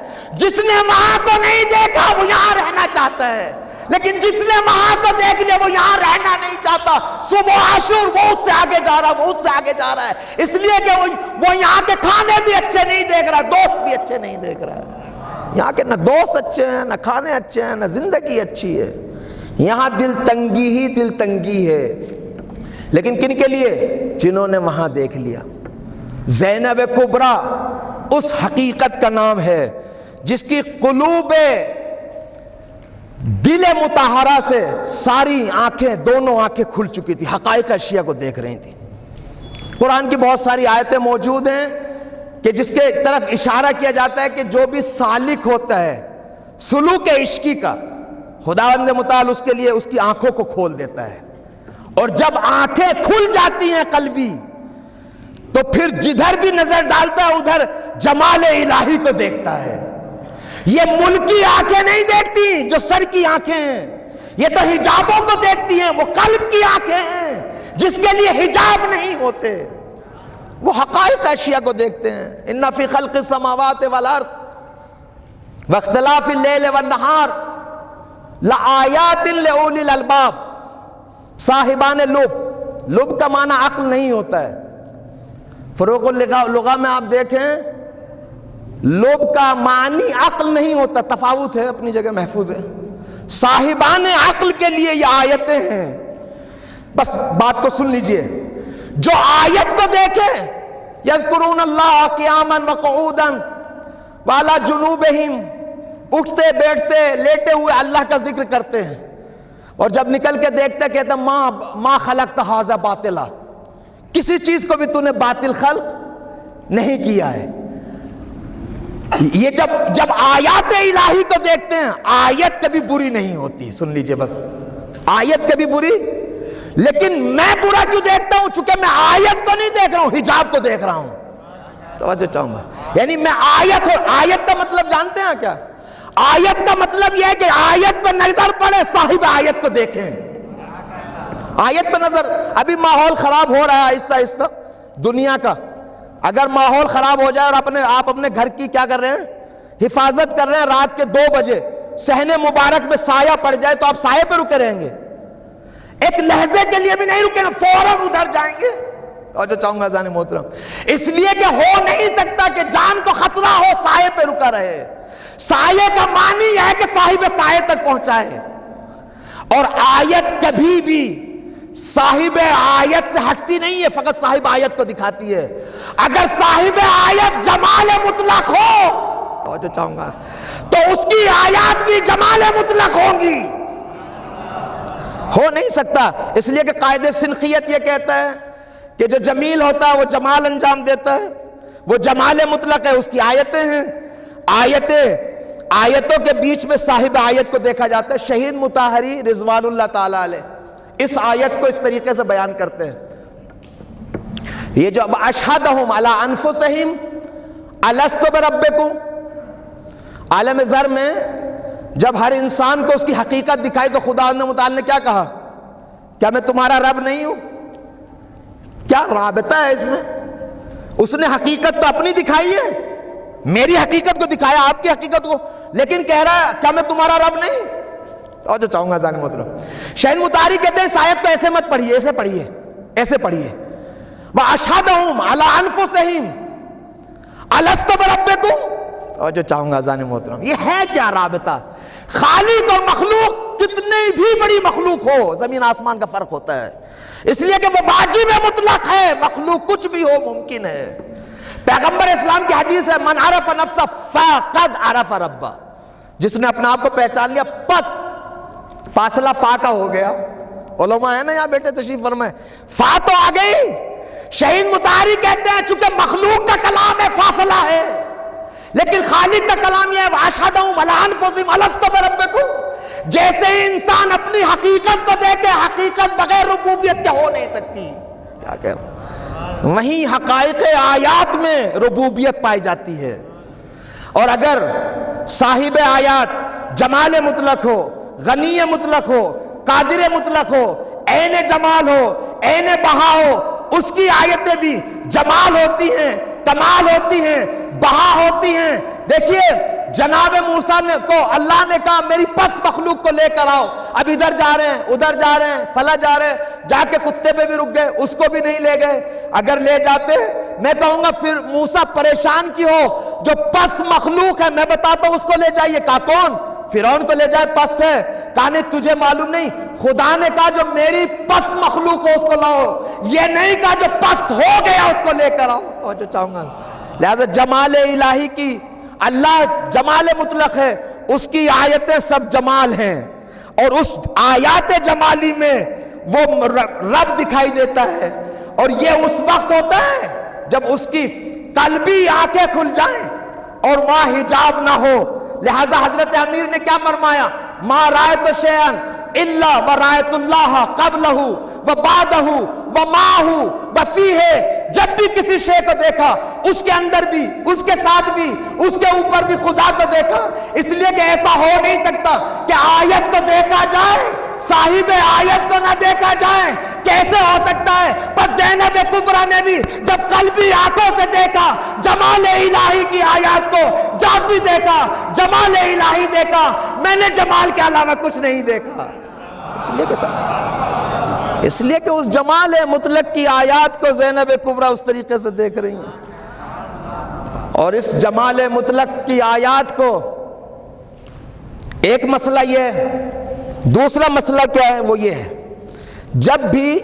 جس نے وہاں کو نہیں دیکھا وہ یہاں رہنا چاہتا ہے، لیکن جس نے وہاں کو دیکھ لیا وہ یہاں رہنا نہیں چاہتا۔ صبح عاشور وہ اس سے آگے جا رہا، وہ اس سے آگے جا رہا ہے، اس لیے کہ وہ یہاں کے کھانے بھی اچھے نہیں دیکھ رہا، دوست بھی اچھے نہیں دیکھ رہا ہے۔ یہاں کے نہ دوست اچھے ہیں، نہ کھانے اچھے ہیں، نہ زندگی اچھی ہے، یہاں دل تنگی ہی دل تنگی ہے۔ لیکن کن کے لیے؟ جنہوں نے وہاں دیکھ لیا۔ زینب کبریٰ اس حقیقت کا نام ہے جس کی قلوب دل مطہرہ سے ساری آنکھیں، دونوں آنکھیں کھل چکی تھی، حقائق اشیاء کو دیکھ رہی تھی۔ قرآن کی بہت ساری آیتیں موجود ہیں کہ جس کے طرف اشارہ کیا جاتا ہے کہ جو بھی سالک ہوتا ہے سلوک عشقی کا، خداوند متعال اس کے لیے اس کی آنکھوں کو کھول دیتا ہے، اور جب آنکھیں کھل جاتی ہیں قلبی تو پھر جدھر بھی نظر ڈالتا ہے ادھر جمال الہی کو دیکھتا ہے۔ یہ ملکی آنکھیں نہیں دیکھتی جو سر کی آنکھیں ہیں، یہ تو حجابوں کو دیکھتی ہیں، وہ قلب کی آنکھیں ہیں جس کے لیے حجاب نہیں ہوتے، وہ حقائق اشیاء کو دیکھتے ہیں۔ ان فی خلق السماوات والارض واختلاف اللیل والنہار لآیات لأولی الالباب، صاحبان لب، لب کا معنی عقل نہیں ہوتا ہے، فروق اللغہ میں آپ دیکھیں لب کا معنی عقل نہیں ہوتا، تفاوت ہے، اپنی جگہ محفوظ ہے۔ صاحبان عقل کے لیے یہ آیتیں ہیں بس بات کو سن لیجئے، جو آیت کو دیکھے یذکرون اللہ قیاما وقعودا وعلی جنوبہم، اٹھتے بیٹھتے لیٹے ہوئے اللہ کا ذکر کرتے ہیں، اور جب نکل کے دیکھتے کہتے ہیں ما خلقت ھذا باطلا، کسی چیز کو بھی تو نے باطل خلق نہیں کیا ہے۔ یہ جب آیات الہی کو دیکھتے ہیں، آیت کبھی بری نہیں ہوتی، سن لیجئے بس، آیت کبھی بری، لیکن میں برا کیوں دیکھتا ہوں؟ چونکہ میں آیت کو نہیں دیکھ رہا ہوں، حجاب کو دیکھ رہا ہوں۔ توجہ چاہوں گا، یعنی میں آیت کا مطلب جانتے ہیں کیا؟ آیت کا مطلب یہ ہے کہ آیت پہ نظر پڑے، صاحب آیت کو دیکھیں، آیت پہ نظر۔ ابھی ماحول خراب ہو رہا ہے آہستہ آہستہ دنیا کا، اگر ماحول خراب ہو جائے اور آپ اپنے گھر کی کیا کر رہے ہیں؟ حفاظت کر رہے ہیں، رات کے 2 بجے صحن مبارک میں سایہ پڑ جائے تو آپ سایہ پہ رکے رہیں گے؟ ایک لہجے کے لیے بھی نہیں رکیں گے، فوراً ادھر جائیں گے۔ اور جو چاہوں گا جانے محترم، اس لیے کہ ہو نہیں سکتا کہ جان کو خطرہ ہو سایہ پہ رکا رہے۔ سایہ کا معنی ہے کہ صاحب سایہ تک پہنچائے، اور آیت کبھی بھی صاحب آیت سے ہٹتی نہیں ہے، فقط صاحب آیت کو دکھاتی ہے۔ اگر صاحب آیت جمال مطلق ہو، اور جو چاہوں گا، تو اس کی آیات بھی جمال مطلق ہوں گی۔ ہو نہیں سکتا، اس لیے کہ قاعدہ سنخیت یہ کہتا ہے کہ جو جمیل ہوتا ہے وہ جمال انجام دیتا ہے، وہ جمال مطلق ہے، اس کی آیتیں ہیں، آیتوں کے بیچ میں صاحب آیت کو دیکھا جاتا ہے۔ شہید مطہری رضوان اللہ تعالیٰ علیہ اس آیت کو اس طریقے سے بیان کرتے ہیں، یہ جو اشہدہم علی انفسہم الست بربکم، عالم ذر میں جب ہر انسان کو اس کی حقیقت دکھائی تو خدا متعال نے کیا کہا؟ کیا میں تمہارا رب نہیں ہوں؟ کیا رابطہ ہے اس میں؟ اس نے حقیقت تو اپنی دکھائی ہے، میری حقیقت کو دکھایا، آپ کی حقیقت کو، لیکن کہہ رہا ہے کیا میں تمہارا رب نہیں؟ اور جو چاہوں گا ذہن محترم، شہید مطہری کہتے ہیں آیت کو ایسے مت پڑھیے، ایسے پڑھیے، ایسے پڑھیے، وَأَشْهَدَهُمْ عَلَىٰ أَنفُسِهِمْ أَلَسْتُ بِرَبِّكُمْ۔ اور جو چاہوں گا ذہن محترم، یہ ہے کیا رابطہ؟ خالق اور مخلوق کتنی بھی بڑی مخلوق ہو، زمین آسمان کا فرق ہوتا ہے، اس لیے کہ وہ واجب مطلق ہے، مخلوق کچھ بھی ہو ممکن ہے۔ پیغمبر اسلام کی حدیث ہے من عرف نفسہ فقد عرف ربہ، جس نے اپنا آپ کو پہچان لیا پس فاصلہ فا کا ہو گیا۔ علماء ہے نا یہاں بیٹے تشریف فرمائے، فا تو آ گئی۔ شہید مطہری کہتے ہیں چونکہ مخلوق کا کلام ہے فاصلہ ہے، لیکن خالق کا کلام یہ ہے وَأَشْهَدَهُمْ عَلَىٰ أَنفُسِهِمْ أَلَسْتُ بِرَبِّكُمْ۔ جیسے انسان اپنی حقیقت کو دیکھے، حقیقت بغیر ربوبیت کے ہو نہیں سکتی۔ کیا کہہ رہا ہوں؟ وہیں حقائق آیات میں ربوبیت پائی جاتی ہے، اور اگر صاحب آیات جمال مطلق ہو، غنی مطلق ہو، قادر مطلق ہو، عین جمال ہو، عین بہا ہو، اس کی آیتیں بھی جمال ہوتی ہیں، کمال ہوتی ہیں، بہا ہوتی ہیں۔ دیکھیے جناب موسیٰ کو اللہ نے کہا میری پس مخلوق کو لے کر آؤ، اب ادھر جا رہے ہیں، ادھر جا رہے ہیں، فلاں جا رہے ہیں، جا کے کتے پہ بھی رک گئے، اس کو بھی نہیں لے گئے۔ اگر لے جاتے میں کہوں گا پھر موسیٰ پریشان کی ہو، جو پس مخلوق ہے میں بتاتا ہوں اس کو لے جائیے، کہا کون؟ فرعون کو لے جائے، پست ہے، کہا نہیں تجھے معلوم نہیں، خدا نے کہا جو میری پست مخلوق ہو اس کو لاؤ، یہ نہیں کہا جو پست ہو گیا اس کو لے کر آؤ۔ اور جو چاہوں گا لہذا جمال الہی کی، اللہ جمال مطلق ہے، اس کی آیتیں سب جمال ہیں، اور اس آیات جمالی میں وہ رب دکھائی دیتا ہے، اور یہ اس وقت ہوتا ہے جب اس کی قلبی آنکھیں کھل جائیں اور وہاں حجاب نہ ہو۔ لہذا حضرت امیر نے کیا فرمایا؟ ما رأیت شیئا الا ورأیت اللہ قبلہ وبعدہ ومعہ وفیہ، جب بھی کسی شے کو دیکھا اس کے اندر بھی، اس کے ساتھ بھی، اس کے اوپر بھی خدا کو دیکھا، اس لیے کہ ایسا ہو نہیں سکتا کہ آیت کو دیکھا جائے صاحب آیت کو نہ دیکھا جائے، کیسے ہو سکتا ہے؟ پس زینب کبریٰ نے بھی جب قلبی آنکھوں سے دیکھا جمال الہی کی آیات کو، جب بھی دیکھا جمال الہی دیکھا، میں نے جمال کے علاوہ کچھ نہیں دیکھا۔ اس لیے کہ اس جمال مطلق کی آیات کو زینب کبریٰ اس طریقے سے دیکھ رہی ہیں، اور اس جمال مطلق کی آیات کو ایک مسئلہ یہ ہے، دوسرا مسئلہ کیا ہے؟ وہ یہ ہے جب بھی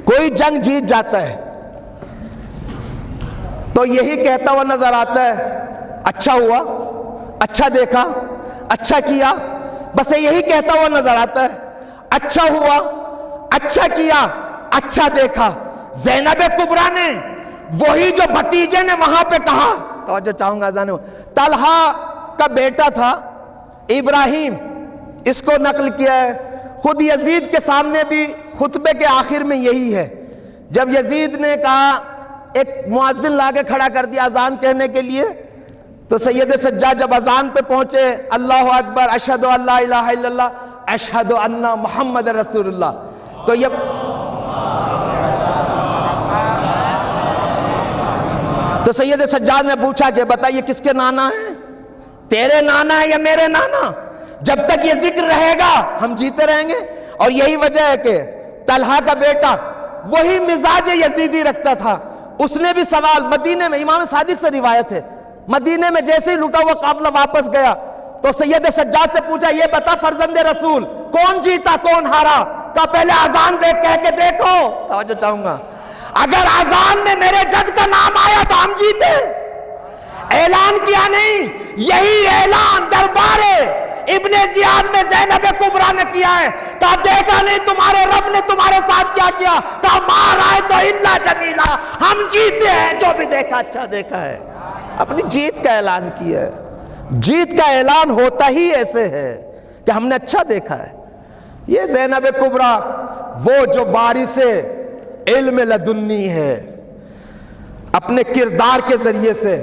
کوئی جنگ جیت جاتا ہے تو یہی کہتا ہوا نظر آتا ہے، اچھا ہوا، اچھا دیکھا، اچھا کیا، بس یہی کہتا ہوا نظر آتا ہے، اچھا ہوا، اچھا کیا، اچھا دیکھا۔ زینب کبریٰ نے وہی جو بھتیجے نے وہاں پہ کہا، توجہ چاہوں گا اذان، طلحہ کا بیٹا تھا ابراہیم، اس کو نقل کیا ہے۔ خود یزید کے سامنے بھی خطبے کے آخر میں یہی ہے، جب یزید نے کہا، ایک مؤذن لا کے کھڑا کر دیا اذان کہنے کے لیے، تو سید سجاد جب اذان پہ پہنچے، اللہ اکبر، اشہد ان لا الہ الا اللہ، اشہد ان محمد رسول اللہ، تو یہ تو سید سجاد نے پوچھا کہ بتائیے کس کے نانا ہیں، تیرے نانا ہے یا میرے نانا؟ جب تک یہ ذکر رہے گا ہم جیتے رہیں گے۔ اور یہی وجہ ہے کہ طلحہ کا بیٹا وہی مزاج یزیدی رکھتا تھا، اس نے بھی سوال مدینے میں، امام صادق سے روایت ہے، مدینے میں جیسے ہی لوٹا ہوا قافلہ واپس گیا تو سید سجاد سے پوچھا، یہ بتا فرزند رسول کون جیتا کون ہارا؟ کہا پہلے اذان دیکھ کہہ کے دیکھو۔ توجہ چاہوں گا، اگر اذان میں میرے جد کا نام آیا تو ہم جیتے، اعلان کیا نہیں، یہی اعلان دربار ابن زیاد میں زینب کبریٰ نے کیا ہے، کہا دیکھا نہیں تمہارے رب نے تمہارے ساتھ کیا کیا؟ کہا ما رأیت الا جمیلا، ہم جیتے ہیں، جو بھی دیکھا اچھا دیکھا ہے۔ اپنی جیت کا اعلان کیا ہے۔ جیت کا اعلان ہوتا ہی ایسے ہے کہ ہم نے اچھا دیکھا ہے۔ یہ زینب کبریٰ وہ جو وارث علم لدنی ہے، اپنے کردار کے ذریعے سے،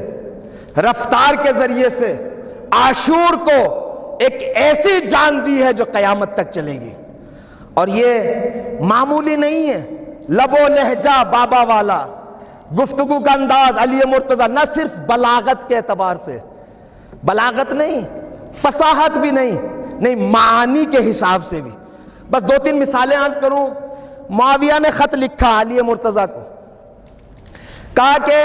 رفتار کے ذریعے سے عاشور کو ایک ایسی جان دی ہے جو قیامت تک چلے گی۔ اور یہ معمولی نہیں ہے، لب و لہجہ بابا والا، گفتگو کا انداز علی مرتضیٰ، نہ صرف بلاغت کے اعتبار سے، بلاغت نہیں، فصاحت بھی نہیں، معانی کے حساب سے بھی۔ بس دو تین مثالیں عرض کروں۔ معاویہ نے خط لکھا علی مرتضیٰ کو، کہا کہ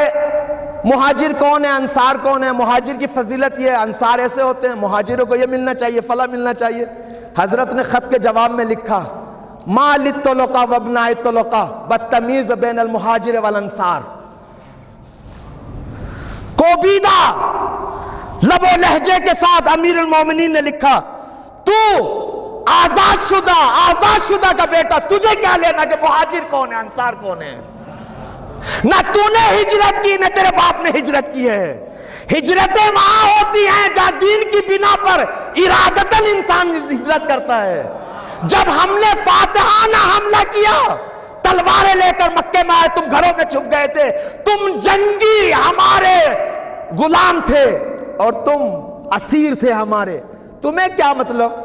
مہاجر کون ہے، انصار کون ہے، مہاجر کی فضیلت یہ ہے، انصار ایسے ہوتے ہیں، مہاجروں کو یہ ملنا چاہیے، فلاں ملنا چاہیے۔ حضرت نے خط کے جواب میں لکھا، ما للطلقاء وابناء الطلقاء والتمیز بین المہاجر والانصار۔ کوبیدہ لب و لہجے کے ساتھ امیر المومنین نے لکھا، تو آزاد شدہ کا بیٹا، تجھے کیا لینا کہ مہاجر کون ہے انصار کون ہے؟ نہ تو نے ہجرت کی نہ تیرے باپ نے ہجرت کی ہے۔ ہجرتیں وہاں ہوتی ہیں جہاں دین کی بنا پر ارادتاً انسان ہجرت کرتا ہے۔ جب ہم نے فاتحانہ حملہ کیا، تلواریں لے کر مکے میں آئے، تم گھروں میں چھپ گئے تھے، تم جنگی ہمارے غلام تھے اور تم اسیر تھے ہمارے، تمہیں کیا مطلب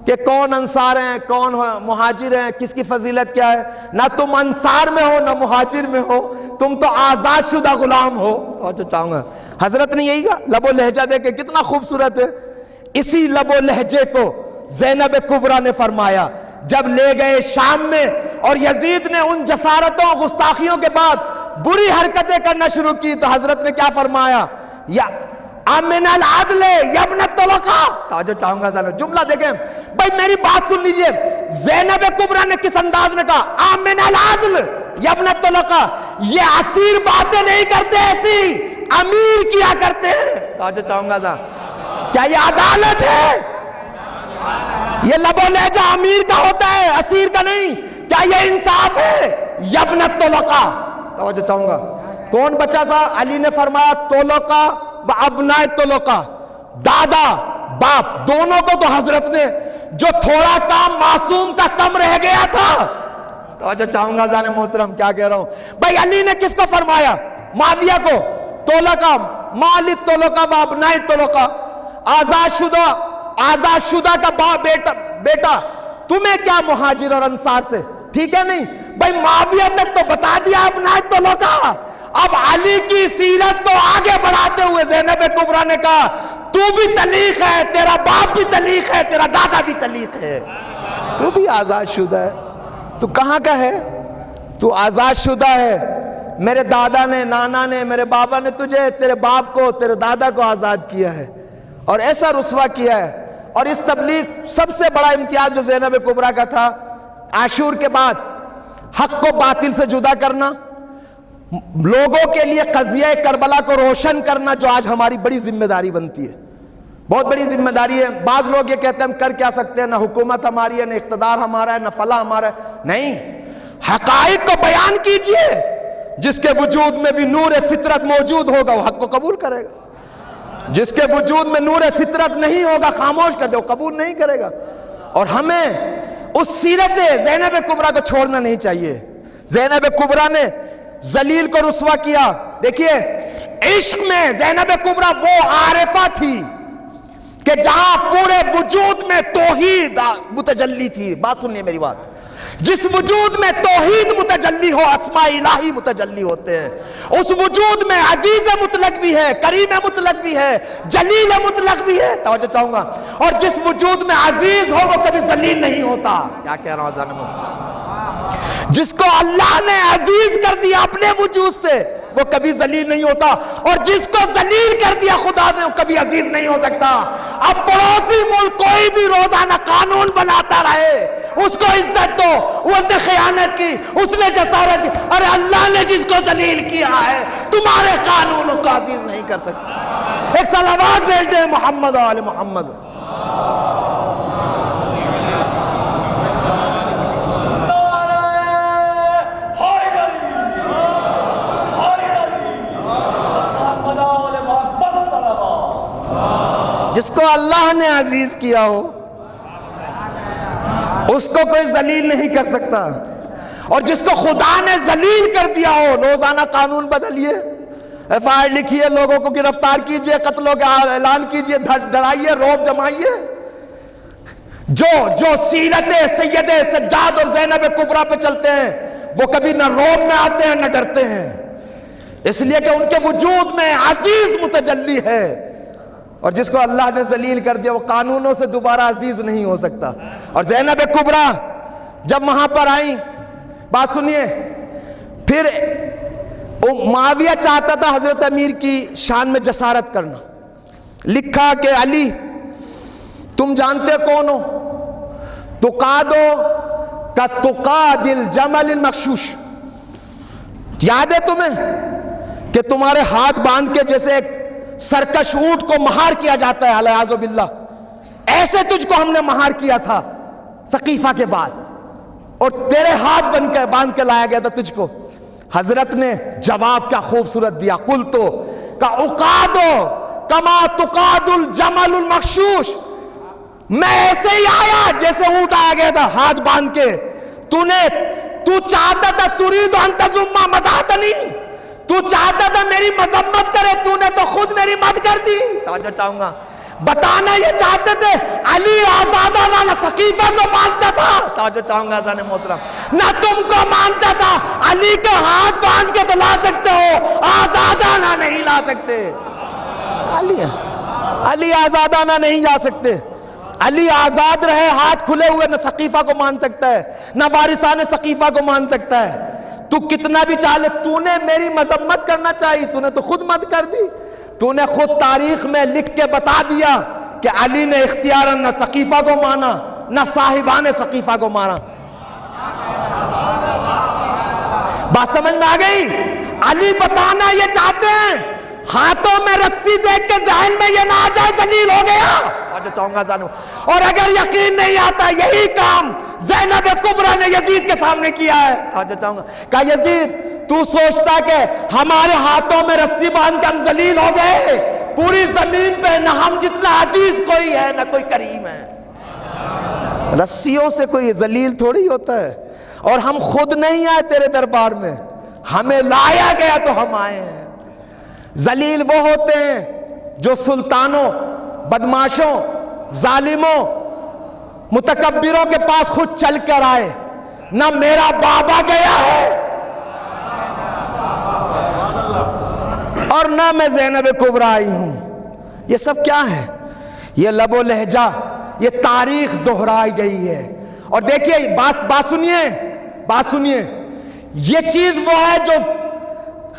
کہ کون انصار ہیں کون مہاجر ہیں، کس کی فضیلت کیا ہے؟ نہ تم انصار میں ہو نہ مہاجر میں ہو، تم تو آزاد شدہ غلام ہو۔ اور جو چاہوں گا حضرت نے یہی کہا، لب و لہجہ دیکھے کتنا خوبصورت ہے۔ اسی لب و لہجے کو زینب کبریٰ نے فرمایا جب لے گئے شام میں، اور یزید نے ان جسارتوں گستاخیوں کے بعد بری حرکتیں کرنا شروع کی، تو حضرت نے کیا فرمایا؟ یا امن العدل یبن الطلقاء۔ توجہ چاہوں گا ذرا جملہ دیکھیں بھائی، میری بات سن لیجئے، زینب کبریٰ نے کس انداز میں کہا امن العدل یبن الطلقاء، یہ اسیر باتیں نہیں کرتے، ایسی امیر کیا کرتے ہیں۔ توجہ چاہوں گا ذرا، کیا یہ عدالت ہے؟ یہ لب و لہجہ امیر کا ہوتا ہے، اسیر کا نہیں۔ کیا یہ انصاف ہے؟ یبن الطلقاء۔ توجہ چاہوں گا، کون بچا تھا؟ علی نے فرمایا طلقاء و ابناء الطلقاء، دادا باپ دونوں کو تو حضرت نے، جو تھوڑا کام معصوم کا کم رہ گیا تھا۔ توجہ چاہوں گا زان محترم، کیا کہہ رہا ہوں بھائی، علی نے کس کو فرمایا؟ معاویہ کو، طلقاء ما للطلقاء و ابناء الطلقاء، آزاد شدہ کا بیٹا، تمہیں کیا مہاجر اور انصار سے؟ ٹھیک ہے نہیں بھائی، معاویہ تک تو بتا دیا ابناء الطلقاء، اب علی کی سیرت کو آگے بڑھاتے ہوئے زینب کبریٰ نے کہا، تو بھی طلیق ہے، تیرا باپ بھی طلیق ہے، تیرا دادا بھی طلیق ہے، تو بھی آزاد شدہ ہے۔ تو کہاں کا ہے؟ تو آزاد شدہ ہے۔ میرے دادا نے، نانا نے، میرے بابا نے تجھے، تیرے باپ کو، تیرے دادا کو آزاد کیا ہے اور ایسا رسوا کیا ہے۔ اور اس تبلیغ سب سے بڑا امتیاز جو زینب کبریٰ کا تھا، عاشور کے بعد حق کو باطل سے جدا کرنا، لوگوں کے لیے قضیہ کربلا کو روشن کرنا، جو آج ہماری بڑی ذمہ داری بنتی ہے، بہت بڑی ذمہ داری ہے۔ بعض لوگ یہ کہتے ہیں ہم کر کیا سکتے ہیں، نہ حکومت ہماری ہے، نہ اقتدار ہمارا ہے، نہ فلاں ہمارا ہے۔ نہیں، حقائق کو بیان کیجئے۔ جس کے وجود میں بھی نور فطرت موجود ہوگا وہ حق کو قبول کرے گا، جس کے وجود میں نور فطرت نہیں ہوگا خاموش کر دے، وہ قبول نہیں کرے گا۔ اور ہمیں اس سیرت زینب کبریٰ کو چھوڑنا نہیں چاہیے۔ زینب کبریٰ نے ذلیل کو رسوا کیا۔ دیکھیے، عشق میں زینب کبریٰ وہ عارفہ تھی کہ جہاں پورے وجود میں توحید متجلی تھی۔ بات سنیے میری بات، جس وجود میں توحید متجلی ہو اسماء الہی متجلی ہوتے ہیں۔ اس وجود میں عزیز مطلق بھی ہے، کریم مطلق بھی ہے، جلیل مطلق بھی ہے۔ توجہ چاہوں گا۔ اور جس وجود میں عزیز ہو وہ کبھی ذلیل نہیں ہوتا۔ کیا کہہ رہا ہوں اذان میں؟ جس کو اللہ نے عزیز کر دیا اپنے وجود سے وہ کبھی ذلیل نہیں ہوتا، اور جس کو ذلیل کر دیا خدا نے وہ کبھی عزیز نہیں ہو سکتا۔ اب پڑوسی ملک کوئی بھی روزانہ قانون بناتا رہے، اس کو عزت دو، وہ نے خیانت کی، اس نے جسارت کی۔ ارے اللہ نے جس کو ذلیل کیا ہے تمہارے قانون اس کو عزیز نہیں کر سکتے۔ ایک صلوات بھیج دیں محمد و آل محمد۔ جس کو اللہ نے عزیز کیا ہو اس کو کوئی ذلیل نہیں کر سکتا، اور جس کو خدا نے ذلیل کر دیا ہو روزانہ قانون بدلیے، ایف آئی آر لکھیے، لوگوں کو گرفتار کیجئے، قتلوں کا اعلان کیجئے، ڈرائیے، رعب جمائیے۔ جو سیرت سید سجاد اور زینب کبریٰ پہ چلتے ہیں وہ کبھی نہ رعب میں آتے ہیں نہ ڈرتے ہیں، اس لیے کہ ان کے وجود میں عزیز متجلی ہے۔ اور جس کو اللہ نے ذلیل کر دیا وہ قانونوں سے دوبارہ عزیز نہیں ہو سکتا۔ اور زینب کبریٰ جب وہاں پر آئیں، بات سنیے، پھر معاویہ چاہتا تھا حضرت امیر کی شان میں جسارت کرنا، لکھا کہ علی تم جانتے کون ہو؟ تقادو کا تقاد الجمل المخشوش، یاد ہے تمہیں کہ تمہارے ہاتھ باندھ کے جیسے ایک سرکش اونٹ کو مہار کیا جاتا ہے، الیاذ باللہ، ایسے تجھ کو ہم نے مہار کیا تھا سقیفہ کے بعد، اور تیرے ہاتھ باندھ کے لایا گیا تھا تجھ کو۔ حضرت نے جواب کیا خوبصورت دیا، قلتو کا اقادو کما تقاد الجمل المخشوش، میں ایسے ہی آیا جیسے اونٹ آیا گیا تھا ہاتھ باندھ کے۔ تو چاہتا تھا ترید ان تزم مدحتنی، تو چاہتا تھا میری مذمت کرے، تو نے تو خود میری مد کر دی۔ توجہ چاہوں گا، بتانا یہ چاہتے تھے علی آزادانہ نہ سقیفہ کو مانتا تھا، توجہ چاہوں گا اذان محترم، نہ تم کو مانتا تھا، علی کا ہاتھ باندھ کے تو لا سکتے ہو، آزادانہ نہیں لا سکتے۔ علی آزادانہ نہیں جا سکتے، علی آزاد رہے ہاتھ کھلے ہوئے، نہ سقیفہ کو مان سکتا ہے نہ وارثان سقیفہ کو مان سکتا ہے۔ تو کتنا بھی چاہے، تو نے میری مذمت کرنا چاہیے، تو نے تو خود مد کر دی، تو نے خود تاریخ میں لکھ کے بتا دیا کہ علی نے اختیاراً نہ سقیفہ کو مانا نہ صاحبان سقیفہ کو مانا۔ بات سمجھ میں آ گئی؟ علی بتانا یہ چاہتے ہیں ہاتھوں میں رسی دیکھ کے ذہن میں یہ نہ آ جائے ذلیل ہو گیا۔ چاہوں گا جانو، اور اگر یقین نہیں آتا یہی کام زینب کبریٰ نے یزید کے سامنے کیا ہے۔ چاہوں گا کہ یزید تو سوچتا کہ ہمارے ہاتھوں میں رسی باندھ کے ہم ذلیل ہو گئے؟ پوری زمین پہ نہ ہم جتنا عزیز کوئی ہے نہ کوئی کریم ہے۔ رسیوں سے کوئی ذلیل تھوڑی ہوتا ہے، اور ہم خود نہیں آئے تیرے دربار میں، ہمیں لایا گیا تو ہم آئے ہیں۔ ذلیل وہ ہوتے ہیں جو سلطانوں، بدماشوں، ظالموں، متکبروں کے پاس خود چل کر آئے، نہ میرا بابا گیا ہے اور نہ میں زینب کبریٰ آئی ہوں۔ یہ سب کیا ہے؟ یہ لب و لہجہ، یہ تاریخ دہرائی گئی ہے۔ اور دیکھیے بات سنیے، یہ چیز وہ ہے جو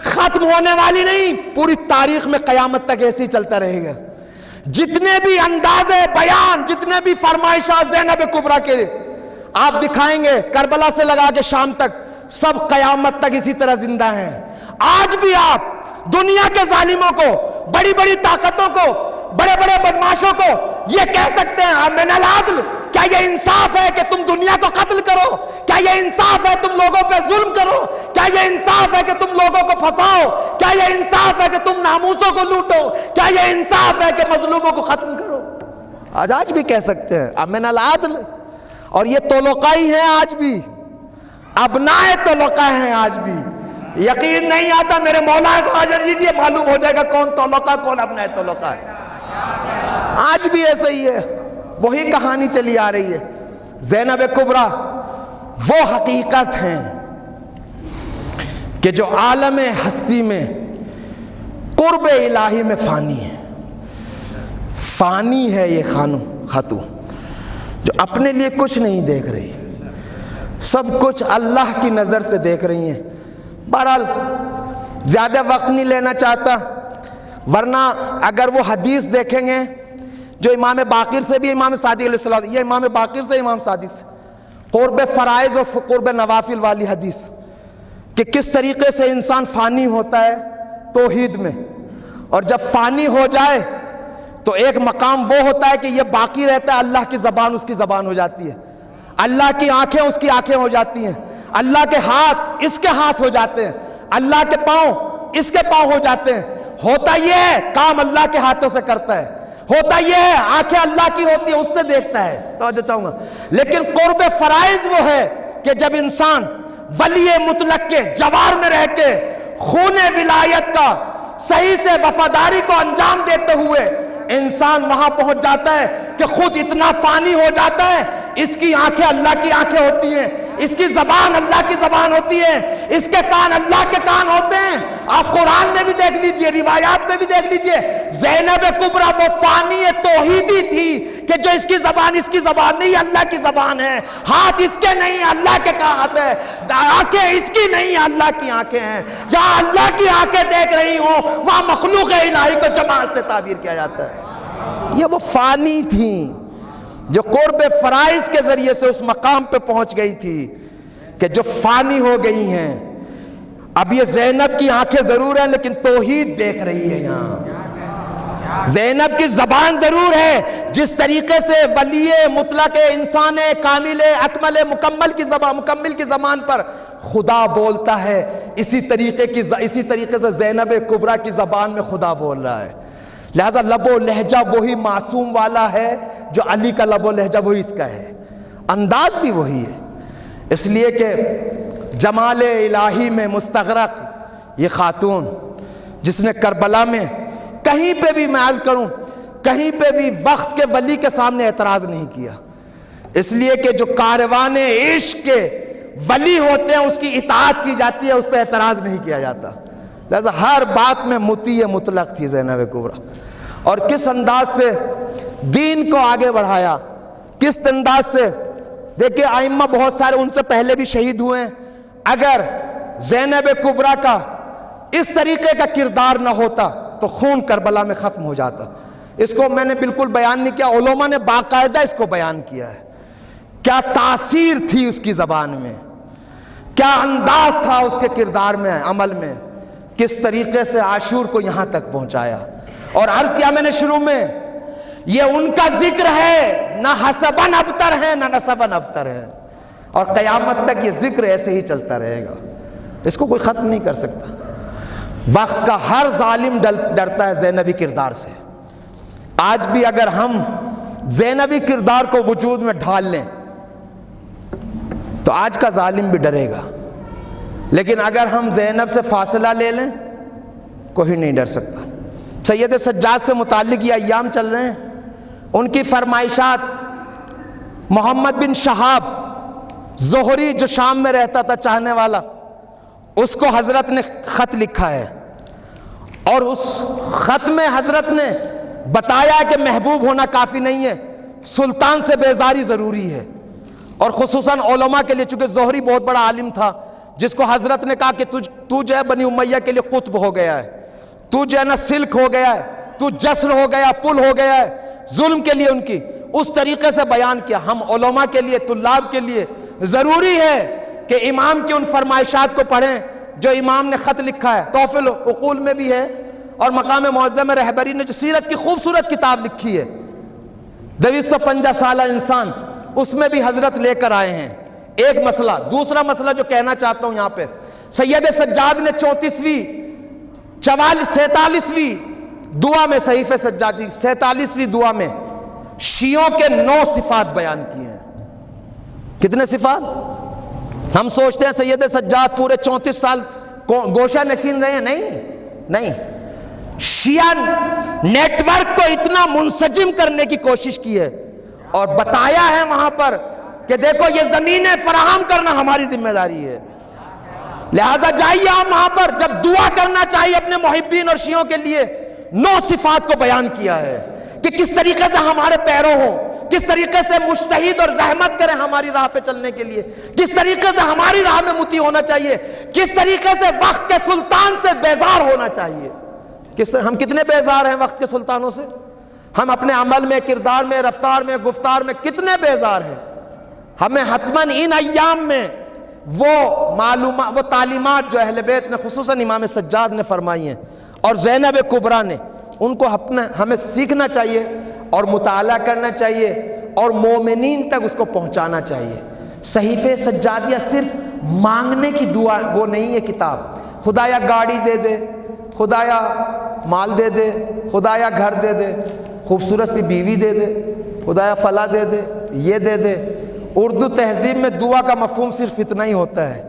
ختم ہونے والی نہیں، پوری تاریخ میں قیامت تک ایسے ہی چلتا رہے گا۔ جتنے بھی انداز بیان، جتنے بھی فرمائشات زینب کبریٰ کے آپ دکھائیں گے کربلا سے لگا کے شام تک سب قیامت تک اسی طرح زندہ ہیں. آج بھی آپ دنیا کے ظالموں کو، بڑی بڑی طاقتوں کو، بڑے بڑے بدماشوں کو یہ کہہ سکتے ہیں من العدل. کیا یہ انصاف ہے کہ تم دنیا کو قتل کرو؟ کیا یہ انصاف ہے تم لوگوں پہ ظلم کرو؟ کیا یہ انصاف ہے کہ تم لوگوں کو پھنساؤ؟ کیا یہ انصاف ہے کہ تم ناموسوں کو لوٹو؟ کیا یہ انصاف ہے کہ مظلوموں کو ختم کرو؟ آج بھی کہہ سکتے ہیں من العدل. اور یہ طلقائی ہیں آج بھی، ابنائے طلقہ ہیں آج بھی. یقین نہیں آتا میرے مولا کو حاضر کیجیے، معلوم ہو جائے گا کون طلقہ کون ابنائے طلقہ ہے. آج بھی ایسا ہی ہے، وہی کہانی چلی آ رہی ہے. زینب کبریٰ وہ حقیقت ہیں کہ جو عالم ہستی میں قرب الہی میں فانی ہے. فانی ہے یہ خاتون جو اپنے لیے کچھ نہیں دیکھ رہی، سب کچھ اللہ کی نظر سے دیکھ رہی ہیں. بہرحال زیادہ وقت نہیں لینا چاہتا، ورنہ اگر وہ حدیث دیکھیں گے جو امام باقر سے بھی امام صادق علیہ السلام، یہ امام باقر سے امام صادق سے قرب فرائض اور قرب نوافل والی حدیث، کہ کس طریقے سے انسان فانی ہوتا ہے توحید میں، اور جب فانی ہو جائے تو ایک مقام وہ ہوتا ہے کہ یہ باقی رہتا ہے، اللہ کی زبان اس کی زبان ہو جاتی ہے، اللہ کی آنکھیں اس کی آنکھیں ہو جاتی ہیں، اللہ کے ہاتھ اس کے ہاتھ ہو جاتے ہیں، اللہ کے پاؤں اس کے پاؤں ہو جاتے ہیں. ہوتا یہ ہے کام اللہ کے ہاتھوں سے کرتا ہے، ہوتا یہ ہے آنکھیں اللہ کی ہوتی ہے اس سے دیکھتا ہے. توجہ چاہوں گا. لیکن قرب فرائض وہ ہے کہ جب انسان ولی مطلق کے جوار میں رہ کے خون ولایت کا صحیح سے وفاداری کو انجام دیتے ہوئے انسان وہاں پہنچ جاتا ہے کہ خود اتنا فانی ہو جاتا ہے، اس کی آنکھیں اللہ کی آنکھیں ہوتی ہیں، اس کی زبان اللہ کی زبان ہوتی ہے، اس کے کان اللہ کے کان ہوتے ہیں. آپ قرآن میں بھی دیکھ لیجئے، روایات میں بھی دیکھ لیجئے، زینب کبریٰ وہ فانی توحیدی تھی کہ جو اس کی زبان اس کی زبان نہیں، اللہ کی زبان ہے، ہاتھ اس کے نہیں اللہ کے ہاتھ ہے، آنکھیں اس کی نہیں اللہ کی آنکھیں ہیں. جہاں اللہ کی آنکھیں دیکھ رہی ہوں وہاں مخلوق الہی کو جمال سے تعبیر کیا جاتا ہے. یہ وہ فانی تھیں جو قرب فرائض کے ذریعے سے اس مقام پہ پہنچ گئی تھی کہ جو فانی ہو گئی ہیں. اب یہ زینب کی آنکھیں ضرور ہیں لیکن توحید دیکھ رہی ہے. یہاں زینب کی زبان ضرور ہے، جس طریقے سے ولی مطلق انسان کامل اکمل مکمل کی زبان پر خدا بولتا ہے، اسی طریقے سے زینب کبریٰ کی زبان میں خدا بول رہا ہے. لہذا لب و لہجہ وہی معصوم والا ہے جو علی کا لب و لہجہ وہی اس کا ہے، انداز بھی وہی ہے. اس لیے کہ جمال الہی میں مستغرق یہ خاتون جس نے کربلا میں کہیں پہ بھی، میں عرض کروں، کہیں پہ بھی وقت کے ولی کے سامنے اعتراض نہیں کیا، اس لیے کہ جو کاروان عشق کے ولی ہوتے ہیں اس کی اطاعت کی جاتی ہے، اس پہ اعتراض نہیں کیا جاتا. لہذا ہر بات میں مطیع مطلق تھی زینب کبریٰ. اور کس انداز سے دین کو آگے بڑھایا، کس انداز سے. دیکھیں ائمہ بہت سارے ان سے پہلے بھی شہید ہوئے ہیں. اگر زینب کبریٰ کا اس طریقے کا کردار نہ ہوتا تو خون کربلا میں ختم ہو جاتا. اس کو میں نے بالکل بیان نہیں کیا، علماء نے باقاعدہ اس کو بیان کیا ہے. کیا تاثیر تھی اس کی زبان میں، کیا انداز تھا اس کے کردار میں، عمل میں، کس طریقے سے عاشور کو یہاں تک پہنچایا. اور عرض کیا میں نے شروع میں، یہ ان کا ذکر ہے، نہ حسباً ابتر ہے نہ نسباً ابتر ہے، اور قیامت تک یہ ذکر ایسے ہی چلتا رہے گا، اس کو کوئی ختم نہیں کر سکتا. وقت کا ہر ظالم ڈرتا ہے زینبی کردار سے. آج بھی اگر ہم زینبی کردار کو وجود میں ڈھال لیں تو آج کا ظالم بھی ڈرے گا، لیکن اگر ہم زینب سے فاصلہ لے لیں کوئی نہیں ڈر سکتا. سید سجاد سے متعلق یہ ایام چل رہے ہیں، ان کی فرمائشات. محمد بن شہاب زہری جو شام میں رہتا تھا چاہنے والا، اس کو حضرت نے خط لکھا ہے، اور اس خط میں حضرت نے بتایا کہ محبوب ہونا کافی نہیں ہے، سلطان سے بیزاری ضروری ہے. اور خصوصاً علماء کے لیے، چونکہ زہری بہت بڑا عالم تھا جس کو حضرت نے کہا کہ تو جو ہے بنی امیہ کے لیے قطب ہو گیا ہے، تو جو ہے نا سلک ہو گیا ہے، تو جسر ہو گیا، پل ہو گیا ہے ظلم کے لیے ان کی. اس طریقے سے بیان کیا. ہم علماء کے لیے، طلاب کے لیے ضروری ہے کہ امام کی ان فرمائشات کو پڑھیں جو امام نے خط لکھا ہے. تحفۃ العقول میں بھی ہے، اور مقام معظم رہبری نے جو سیرت کی خوبصورت کتاب لکھی ہے 250 سالہ انسان، اس میں بھی حضرت لے کر آئے ہیں. ایک مسئلہ. دوسرا مسئلہ جو کہنا چاہتا ہوں یہاں پہ، سید سجاد نے 47ویں دعا میں، صحیفہ سجادی 47ویں دعا میں شیعوں کے 9 صفات بیان کیے ہیں. کتنے صفات؟ ہم سوچتے ہیں سید سجاد پورے 34 سال گوشہ نشین رہے ہیں. نہیں. شیعہ نیٹ ورک کو اتنا منسجم کرنے کی کوشش کی ہے اور بتایا ہے وہاں پر کہ دیکھو یہ زمینیں فراہم کرنا ہماری ذمہ داری ہے. لہٰذا جائیے آپ وہاں پر، جب دعا کرنا چاہیے اپنے محبین اور شیعوں کے لیے، 9 صفات کو بیان کیا ہے کہ کس طریقے سے ہمارے پیرو ہوں، کس طریقے سے مجتہد اور زحمت کریں ہماری راہ پہ چلنے کے لیے، کس طریقے سے ہماری راہ میں مطیع ہونا چاہیے، کس طریقے سے وقت کے سلطان سے بیزار ہونا چاہیے. ہم کتنے بیزار ہیں وقت کے سلطانوں سے؟ ہم اپنے عمل میں، کردار میں، رفتار میں، گفتار میں کتنے بیزار ہیں؟ ہمیں حتماً ان ایام میں وہ تعلیمات جو اہل بیت نے، خصوصاً امام سجاد نے فرمائی ہیں اور زینب کبریٰ نے، ان کو ہمیں سیکھنا چاہیے اور مطالعہ کرنا چاہیے اور مومنین تک اس کو پہنچانا چاہیے. صحیفہ سجادیہ صرف مانگنے کی دعا وہ نہیں ہے کتاب. خدایا گاڑی دے دے، خدایا مال دے دے، خدایا گھر دے دے، خوبصورت سی بیوی دے دے، خدایا فلاں دے دے، یہ دے دے. اردو تہذیب میں دعا کا مفہوم صرف اتنا ہی ہوتا ہے.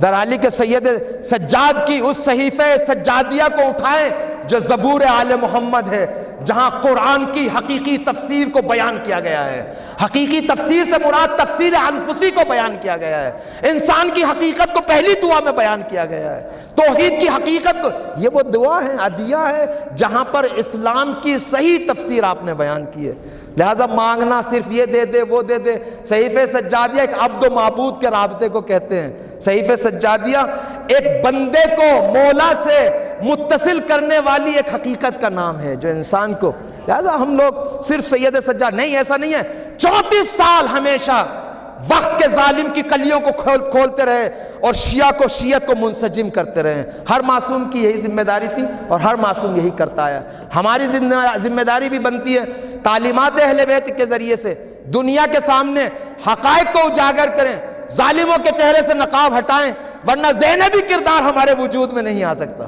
درحالی کے سید سجاد کی اس صحیفہ سجادیہ کو اٹھائیں جو زبور آل محمد ہے، جہاں قرآن کی حقیقی تفسیر کو بیان کیا گیا ہے. حقیقی تفسیر سے مراد تفسیر انفسی کو بیان کیا گیا ہے. انسان کی حقیقت کو پہلی دعا میں بیان کیا گیا ہے. توحید کی حقیقت کو، یہ وہ دعا ہے، عدیہ ہے جہاں پر اسلام کی صحیح تفسیر آپ نے بیان کی ہے. لہٰذا مانگنا صرف یہ دے دے وہ دے دے. صحیفہ سجادیہ ایک عبد و معبود کے رابطے کو کہتے ہیں. صحیفہ سجادیہ ایک بندے کو مولا سے متصل کرنے والی ایک حقیقت کا نام ہے جو انسان کو. لہذا ہم لوگ صرف سید سجاد نہیں، ایسا نہیں ہے. 34 سال ہمیشہ وقت کے ظالم کی کلیوں کو کھولتے رہے اور شیعہ کو، شیعت کو منسجم کرتے رہے. ہر معصوم کی یہی ذمہ داری تھی اور ہر معصوم یہی کرتا آیا. ہماری ذمہ داری بھی بنتی ہے تعلیمات اہل بیت کے ذریعے سے دنیا کے سامنے حقائق کو اجاگر کریں، ظالموں کے چہرے سے نقاب ہٹائیں، ورنہ زینبی کردار ہمارے وجود میں نہیں آ سکتا.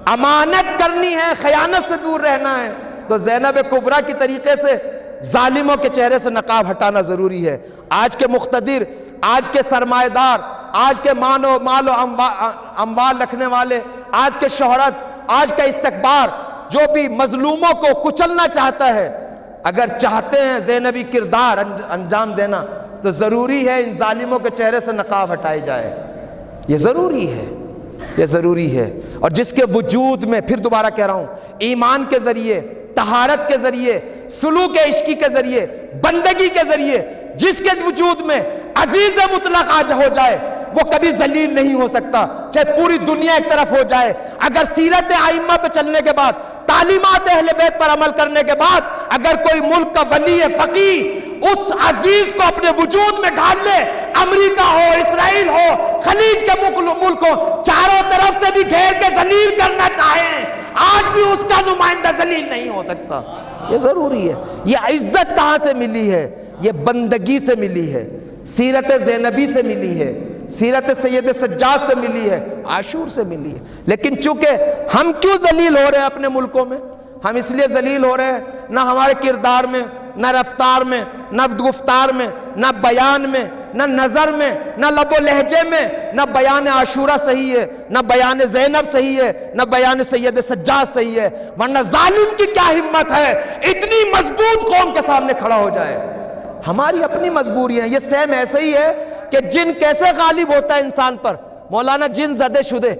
امانت کرنی ہے، خیانت سے دور رہنا ہے تو زینب کبریٰ کی طریقے سے ظالموں کے چہرے سے نقاب ہٹانا ضروری ہے. آج کے مقتدر، آج کے سرمایہ دار، آج کے مال و اموال رکھنے والے، آج کے شہرت، آج کا استکبار جو بھی مظلوموں کو کچلنا چاہتا ہے، اگر چاہتے ہیں زینبی کردار انجام دینا تو ضروری ہے ان ظالموں کے چہرے سے نقاب ہٹائے جائے. یہ ضروری ہے، یہ ضروری ہے. اور جس کے وجود میں، پھر دوبارہ کہہ رہا ہوں، ایمان کے ذریعے، طہارت کے ذریعے، سلوک عشقی کے ذریعے، بندگی کے ذریعے جس کے وجود میں عزیز مطلق آج ہو جائے وہ کبھی ذلیل نہیں ہو سکتا، چاہے پوری دنیا ایک طرف ہو جائے. اگر سیرت ائمہ پہ چلنے کے بعد، تعلیمات اہل بیت پر عمل کرنے کے بعد اگر کوئی ملک کا ولی فقیہ اس عزیز کو اپنے وجود میں ڈھال لے، امریکہ ہو، اسرائیل ہو، خلیج کے ملک ہو، چاروں طرف سے بھی گھیر کے ذلیل کرنا چاہیں، آج بھی اس کا نمائندہ ذلیل نہیں ہو سکتا. یہ ضروری ہے. یہ عزت کہاں سے ملی ہے؟ یہ بندگی سے ملی ہے، سیرت زینبی سے ملی ہے، سیرت سید سجاد سے ملی ہے، عاشور سے ملی ہے. لیکن چونکہ ہم کیوں ذلیل ہو رہے ہیں اپنے ملکوں میں؟ ہم اس لیے ذلیل ہو رہے ہیں نہ ہمارے کردار میں، نہ رفتار میں، نہ گفتار میں، نہ بیان میں، نہ نظر میں، نہ لب و لہجے میں، نہ بیان عاشورہ صحیح ہے، نہ بیان زینب صحیح ہے، نہ بیان سید سجاد صحیح ہے. ورنہ ظالم کی کیا ہمت ہے اتنی مضبوط قوم کے سامنے کھڑا ہو جائے. ہماری اپنی مجبوریاں. یہ سیم ایسے ہی ہے کہ جن کیسے غالب ہوتا ہے انسان پر. مولانا جن زدے شدے،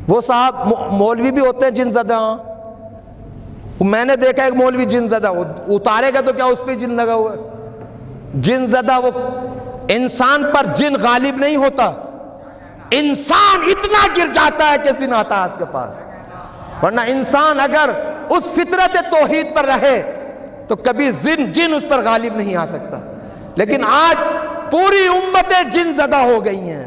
وہ صاحب مولوی بھی ہوتے ہیں جن زدہ. میں نے دیکھا ایک مولوی جن زدہ، وہ اتارے گا تو کیا اس پہ جن لگا ہوا ہے. جن زدہ، وہ انسان پر جن غالب نہیں ہوتا، انسان اتنا گر جاتا ہے کہ جن آتا ہے اس کے پاس. ورنہ انسان اگر اس فطرت توحید پر رہے تو کبھی جن اس پر غالب نہیں آ سکتا. لیکن آج پوری امتیں جن زدہ ہو گئی ہیں.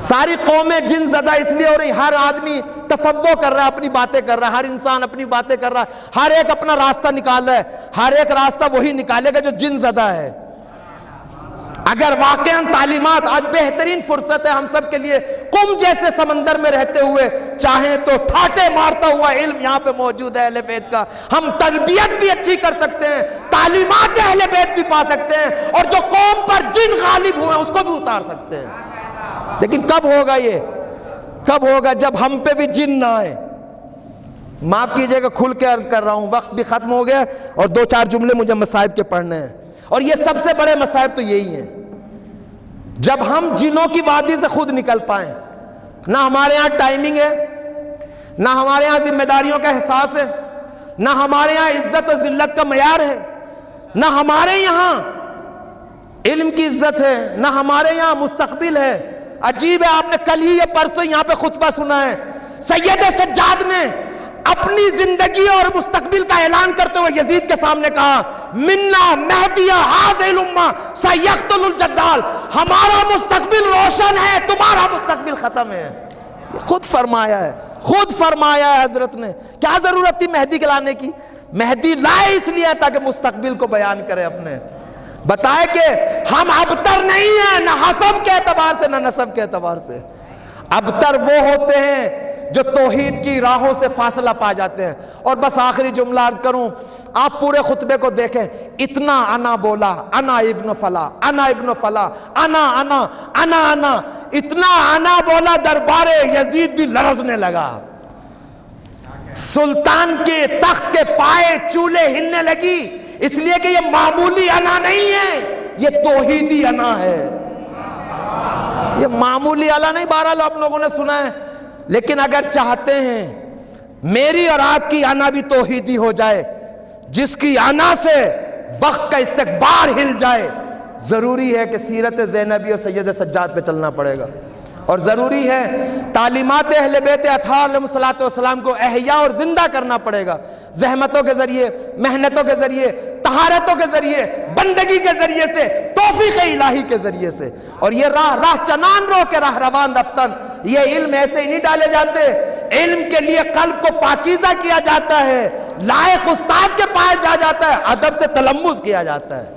ساری قومیں جن زدہ اس لیے ہو رہی، ہر آدمی تفوع کر رہا ہے، اپنی باتیں کر رہا ہے، ہر انسان اپنی باتیں کر رہا ہے، ہر ایک اپنا راستہ نکال رہا ہے. ہر ایک راستہ وہی نکالے گا جو جن زدہ ہے. اگر واقعاً تعلیمات، آج بہترین فرصت ہے ہم سب کے لیے، قم جیسے سمندر میں رہتے ہوئے چاہیں تو ٹھاٹے مارتا ہوا علم یہاں پہ موجود ہے اہل بیت کا. ہم تربیت بھی اچھی کر سکتے ہیں، تعلیمات اہل بیت بھی پا سکتے ہیں، اور جو قوم پر جن غالب ہوئے ہیں اس کو بھی اتار سکتے ہیں. لیکن کب ہوگا یہ؟ کب ہوگا؟ جب ہم پہ بھی جن نہ آئے. معاف کیجئے گا، کھل کے عرض کر رہا ہوں، وقت بھی ختم ہو گیا اور 2-4 جملے مجھے مصائب کے پڑھنے ہیں، اور یہ سب سے بڑے مصائب تو یہی ہیں. جب ہم جنوں کی وادی سے خود نکل پائیں، نہ ہمارے ہاں ٹائمنگ ہے، نہ ہمارے ہاں ذمہ داریوں کا احساس ہے، نہ ہمارے ہاں عزت و ذلت کا معیار ہے، نہ ہمارے یہاں علم کی عزت ہے، نہ ہمارے یہاں مستقبل ہے. عجیب ہے، آپ نے کل ہی یا پرسوں یہاں پہ خطبہ سنا ہے، سید سجاد نے اپنی زندگی اور مستقبل کا اعلان کرتے ہوئے یزید کے سامنے کہا، منا مہدیہ ھذہ الامہ سیقتل الجدال، ہمارا مستقبل روشن ہے، تمہارا مستقبل ختم ہے. خود فرمایا ہے، خود فرمایا ہے حضرت نے. کیا ضرورت تھی مہدی کے لانے کی؟ مہدی لائے اس لیے تاکہ مستقبل کو بیان کرے اپنے، بتائے کہ ہم ابتر نہیں ہیں، نہ حسب کے اعتبار سے نہ نسب کے اعتبار سے. ابتر وہ ہوتے ہیں جو توحید کی راہوں سے فاصلہ پا جاتے ہیں. اور بس آخری جملہ عرض کروں، آپ پورے خطبے کو دیکھیں، اتنا انا بولا، انا ابن فلا، انا ابن فلا، انا انا انا انا، اتنا انا بولا دربار یزید بھی لرزنے لگا. سلطان کے تخت کے پائے چولے ہلنے لگی، اس لیے کہ یہ معمولی انا نہیں ہے، یہ توحیدی انا ہے. یہ معمولی انا نہیں، بہرحال آپ لوگوں نے سنا ہے. لیکن اگر چاہتے ہیں میری اور آپ کی انا بھی توحیدی ہو جائے، جس کی انا سے وقت کا استقبال ہل جائے، ضروری ہے کہ سیرت زینبی اور سید سجاد پہ چلنا پڑے گا. اور ضروری ہے تعلیمات اہل بیت اطہار علیہ الصلوۃ والسلام کو احیاء اور زندہ کرنا پڑے گا، زحمتوں کے ذریعے، محنتوں کے ذریعے، طہارتوں کے ذریعے، بندگی کے ذریعے سے، توفیق الہی کے ذریعے سے. اور یہ راہ چنان رو کے راہ روان رفتن، یہ علم ایسے ہی نہیں ڈالے جاتے. علم کے لیے قلب کو پاکیزہ کیا جاتا ہے، لائق استاد کے پاس جاتا ہے، ادب سے تلمس کیا جاتا ہے.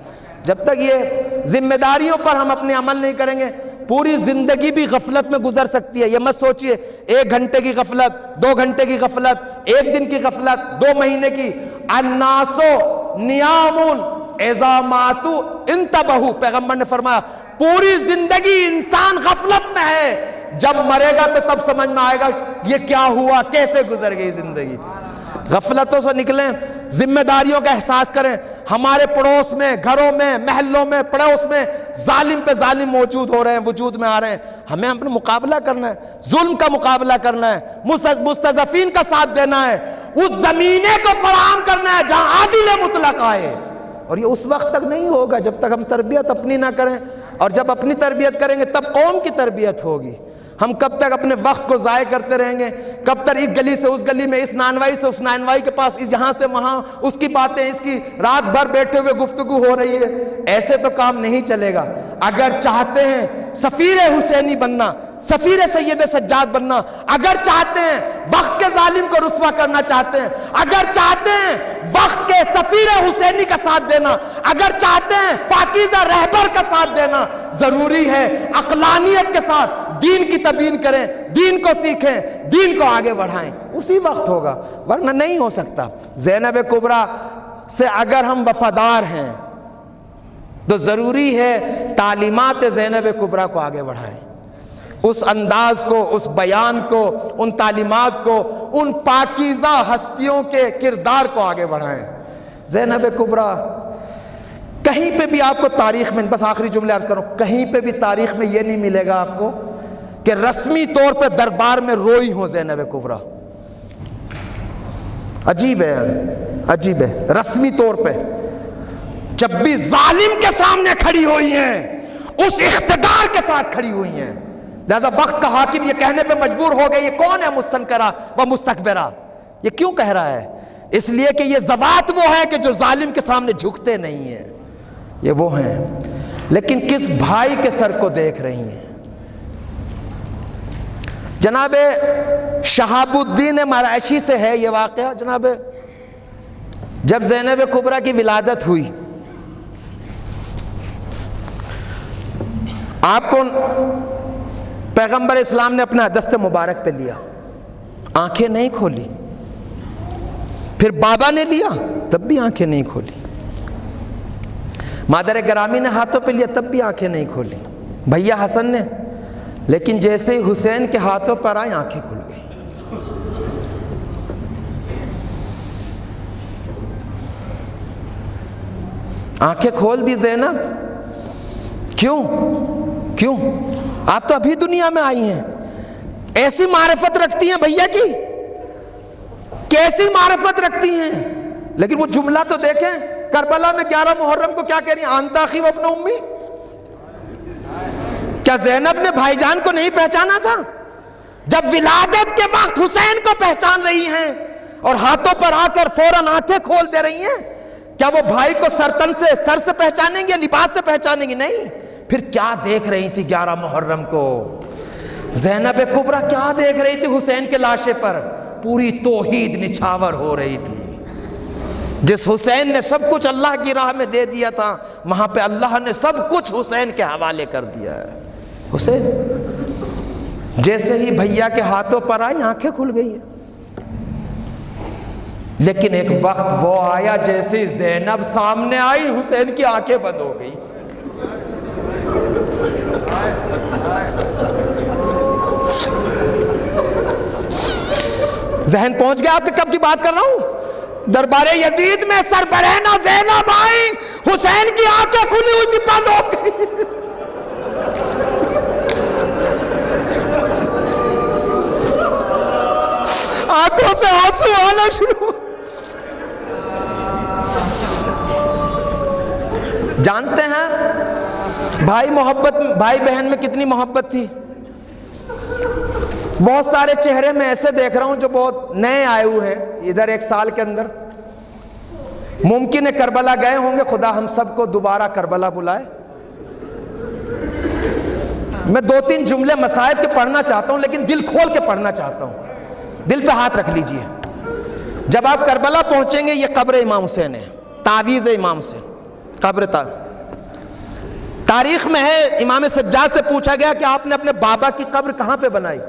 جب تک یہ ذمہ داریوں پر ہم اپنے عمل نہیں کریں گے، پوری زندگی بھی غفلت میں گزر سکتی ہے. یہ مت سوچئے 1 گھنٹے کی غفلت، 2 گھنٹے کی غفلت، 1 دن کی غفلت، 2 مہینے کی. الناس نیام اذا ماتوا انتبہوا، پیغمبر نے فرمایا پوری زندگی انسان غفلت میں ہے، جب مرے گا تو تب سمجھ میں آئے گا یہ کیا ہوا، کیسے گزر گئی زندگی. غفلتوں سے نکلیں، ذمہ داریوں کا احساس کریں. ہمارے پڑوس میں، گھروں میں، محلوں میں، پڑوس میں ظالم پہ ظالم موجود ہو رہے ہیں، وجود میں آ رہے ہیں. ہمیں اپنا مقابلہ کرنا ہے، ظلم کا مقابلہ کرنا ہے، مستضعفین کا ساتھ دینا ہے، اس زمینے کو فراہم کرنا ہے جہاں عادل مطلق آئے. اور یہ اس وقت تک نہیں ہوگا جب تک ہم تربیت اپنی نہ کریں، اور جب اپنی تربیت کریں گے تب قوم کی تربیت ہوگی. ہم کب تک اپنے وقت کو ضائع کرتے رہیں گے؟ کب تک ایک گلی سے اس گلی میں، اس نانوائی سے اس نانوائی کے پاس، یہاں سے وہاں، اس کی باتیں، اس کی رات بھر بیٹھے ہوئے گفتگو ہو رہی ہے. ایسے تو کام نہیں چلے گا. اگر چاہتے ہیں سفیر حسینی بننا، سفیر سید سجاد بننا، اگر چاہتے ہیں وقت کے ظالم کو رسوا کرنا چاہتے ہیں، اگر چاہتے ہیں وقت کے سفیر حسینی کا ساتھ دینا، اگر چاہتے ہیں پاکیزہ رہبر کا ساتھ دینا، ضروری ہے عقلانیت کے ساتھ دین کی تبیین کریں، دین کو سیکھیں، دین کو آگے بڑھائیں. اسی وقت ہوگا، ورنہ نہیں ہو سکتا. زینب کبریٰ سے اگر ہم وفادار ہیں تو ضروری ہے تعلیمات زینب کبریٰ کو آگے بڑھائیں، اس انداز کو، اس بیان کو، ان تعلیمات کو، ان پاکیزہ ہستیوں کے کردار کو آگے بڑھائیں. زینب کبریٰ کہیں پہ بھی آپ کو تاریخ میں، بس آخری جملے عرض کروں، کہیں پہ بھی تاریخ میں یہ نہیں ملے گا آپ کو کہ رسمی طور پہ دربار میں روئی ہو زینب کبریٰ. عجیب ہے، عجیب ہے. رسمی طور پہ جب بھی ظالم کے سامنے کھڑی ہوئی ہیں، اس اقتدار کے ساتھ کھڑی ہوئی ہیں. لہذا وقت کا حاکم یہ کہنے پہ مجبور ہو گئے، یہ کون ہے مستنکرہ و مستکبرہ؟ یہ کیوں کہہ رہا ہے؟ اس لیے کہ یہ ذوات وہ ہیں کہ جو ظالم کے سامنے جھکتے نہیں ہیں، یہ وہ ہیں، لیکن کس بھائی کے سر کو دیکھ رہی ہیں؟ جناب شہاب الدین مرعشی سے ہے یہ واقعہ۔ جناب جب زینب کبریٰ کی ولادت ہوئی، آپ کو پیغمبر اسلام نے اپنا دست مبارک پہ لیا، آنکھیں نہیں کھولی، پھر بابا نے لیا تب بھی آنکھیں نہیں کھولی، مادر گرامی نے ہاتھوں پہ لیا تب بھی آنکھیں نہیں کھولی، بھیا حسن نے، لیکن جیسے ہی حسین کے ہاتھوں پر آئیں آنکھیں کھل گئی۔ آنکھیں کھول دی زینب۔ کیوں؟ کیوں؟ آپ تو ابھی دنیا میں آئی ہیں، ایسی معرفت رکھتی ہیں بھیا کی، کیسی معرفت رکھتی ہیں، لیکن وہ جملہ تو دیکھیں، کربلا میں 11 محرم کو کیا کہہ رہی ہیں؟ آنتا اخی و ابن امی۔ کیا زینب نے بھائی جان کو نہیں پہچانا تھا؟ جب ولادت کے وقت حسین کو پہچان رہی ہیں اور ہاتھوں پر آ کر فوراً آنکھیں کھول دے رہی ہیں، کیا وہ بھائی کو سر سے پہچانیں گے، لباس سے پہچانیں گے؟ نہیں۔ پھر کیا دیکھ رہی تھی 11 محرم کو؟ زینب کبریٰ کیا دیکھ رہی تھی حسین کے لاشے پر؟ پوری توحید نچھاور ہو رہی تھی۔ جس حسین نے سب کچھ اللہ کی راہ میں دے دیا تھا، وہاں پہ اللہ نے سب کچھ حسین کے حوالے کر دیا ہے۔ حسین جیسے ہی بھیا کے ہاتھوں پر آئی آنکھیں کھل گئی ہیں، لیکن ایک وقت وہ آیا جیسے زینب سامنے آئی حسین کی آنکھیں بند ہو گئی۔ ذہن پہنچ گیا آپ کے کب کی بات کر رہا ہوں؟ دربار یزید میں سربرہنہ زینب آئی، حسین کی آنکھیں کھلی ہوئی تھی، بند ہو گئی۔ آنکھوں سے آنسو آنا شروع۔ جانتے ہیں بھائی بہن میں کتنی محبت تھی؟ بہت سارے چہرے میں ایسے دیکھ رہا ہوں جو بہت نئے آئے ہوئے ہیں ادھر ایک سال کے اندر، ممکن ہے کربلا گئے ہوں گے، خدا ہم سب کو دوبارہ کربلا بلائے۔ میں 2-3 جملے مصائب کے پڑھنا چاہتا ہوں، لیکن دل کھول کے پڑھنا چاہتا ہوں، دل پہ ہاتھ رکھ لیجئے۔ جب آپ کربلا پہنچیں گے، یہ قبر امام حسین ہے، تعویذ امام حسین، قبر تاریخ میں ہے۔ امام سجاد سے پوچھا گیا کہ آپ نے اپنے بابا کی قبر کہاں پہ بنائی؟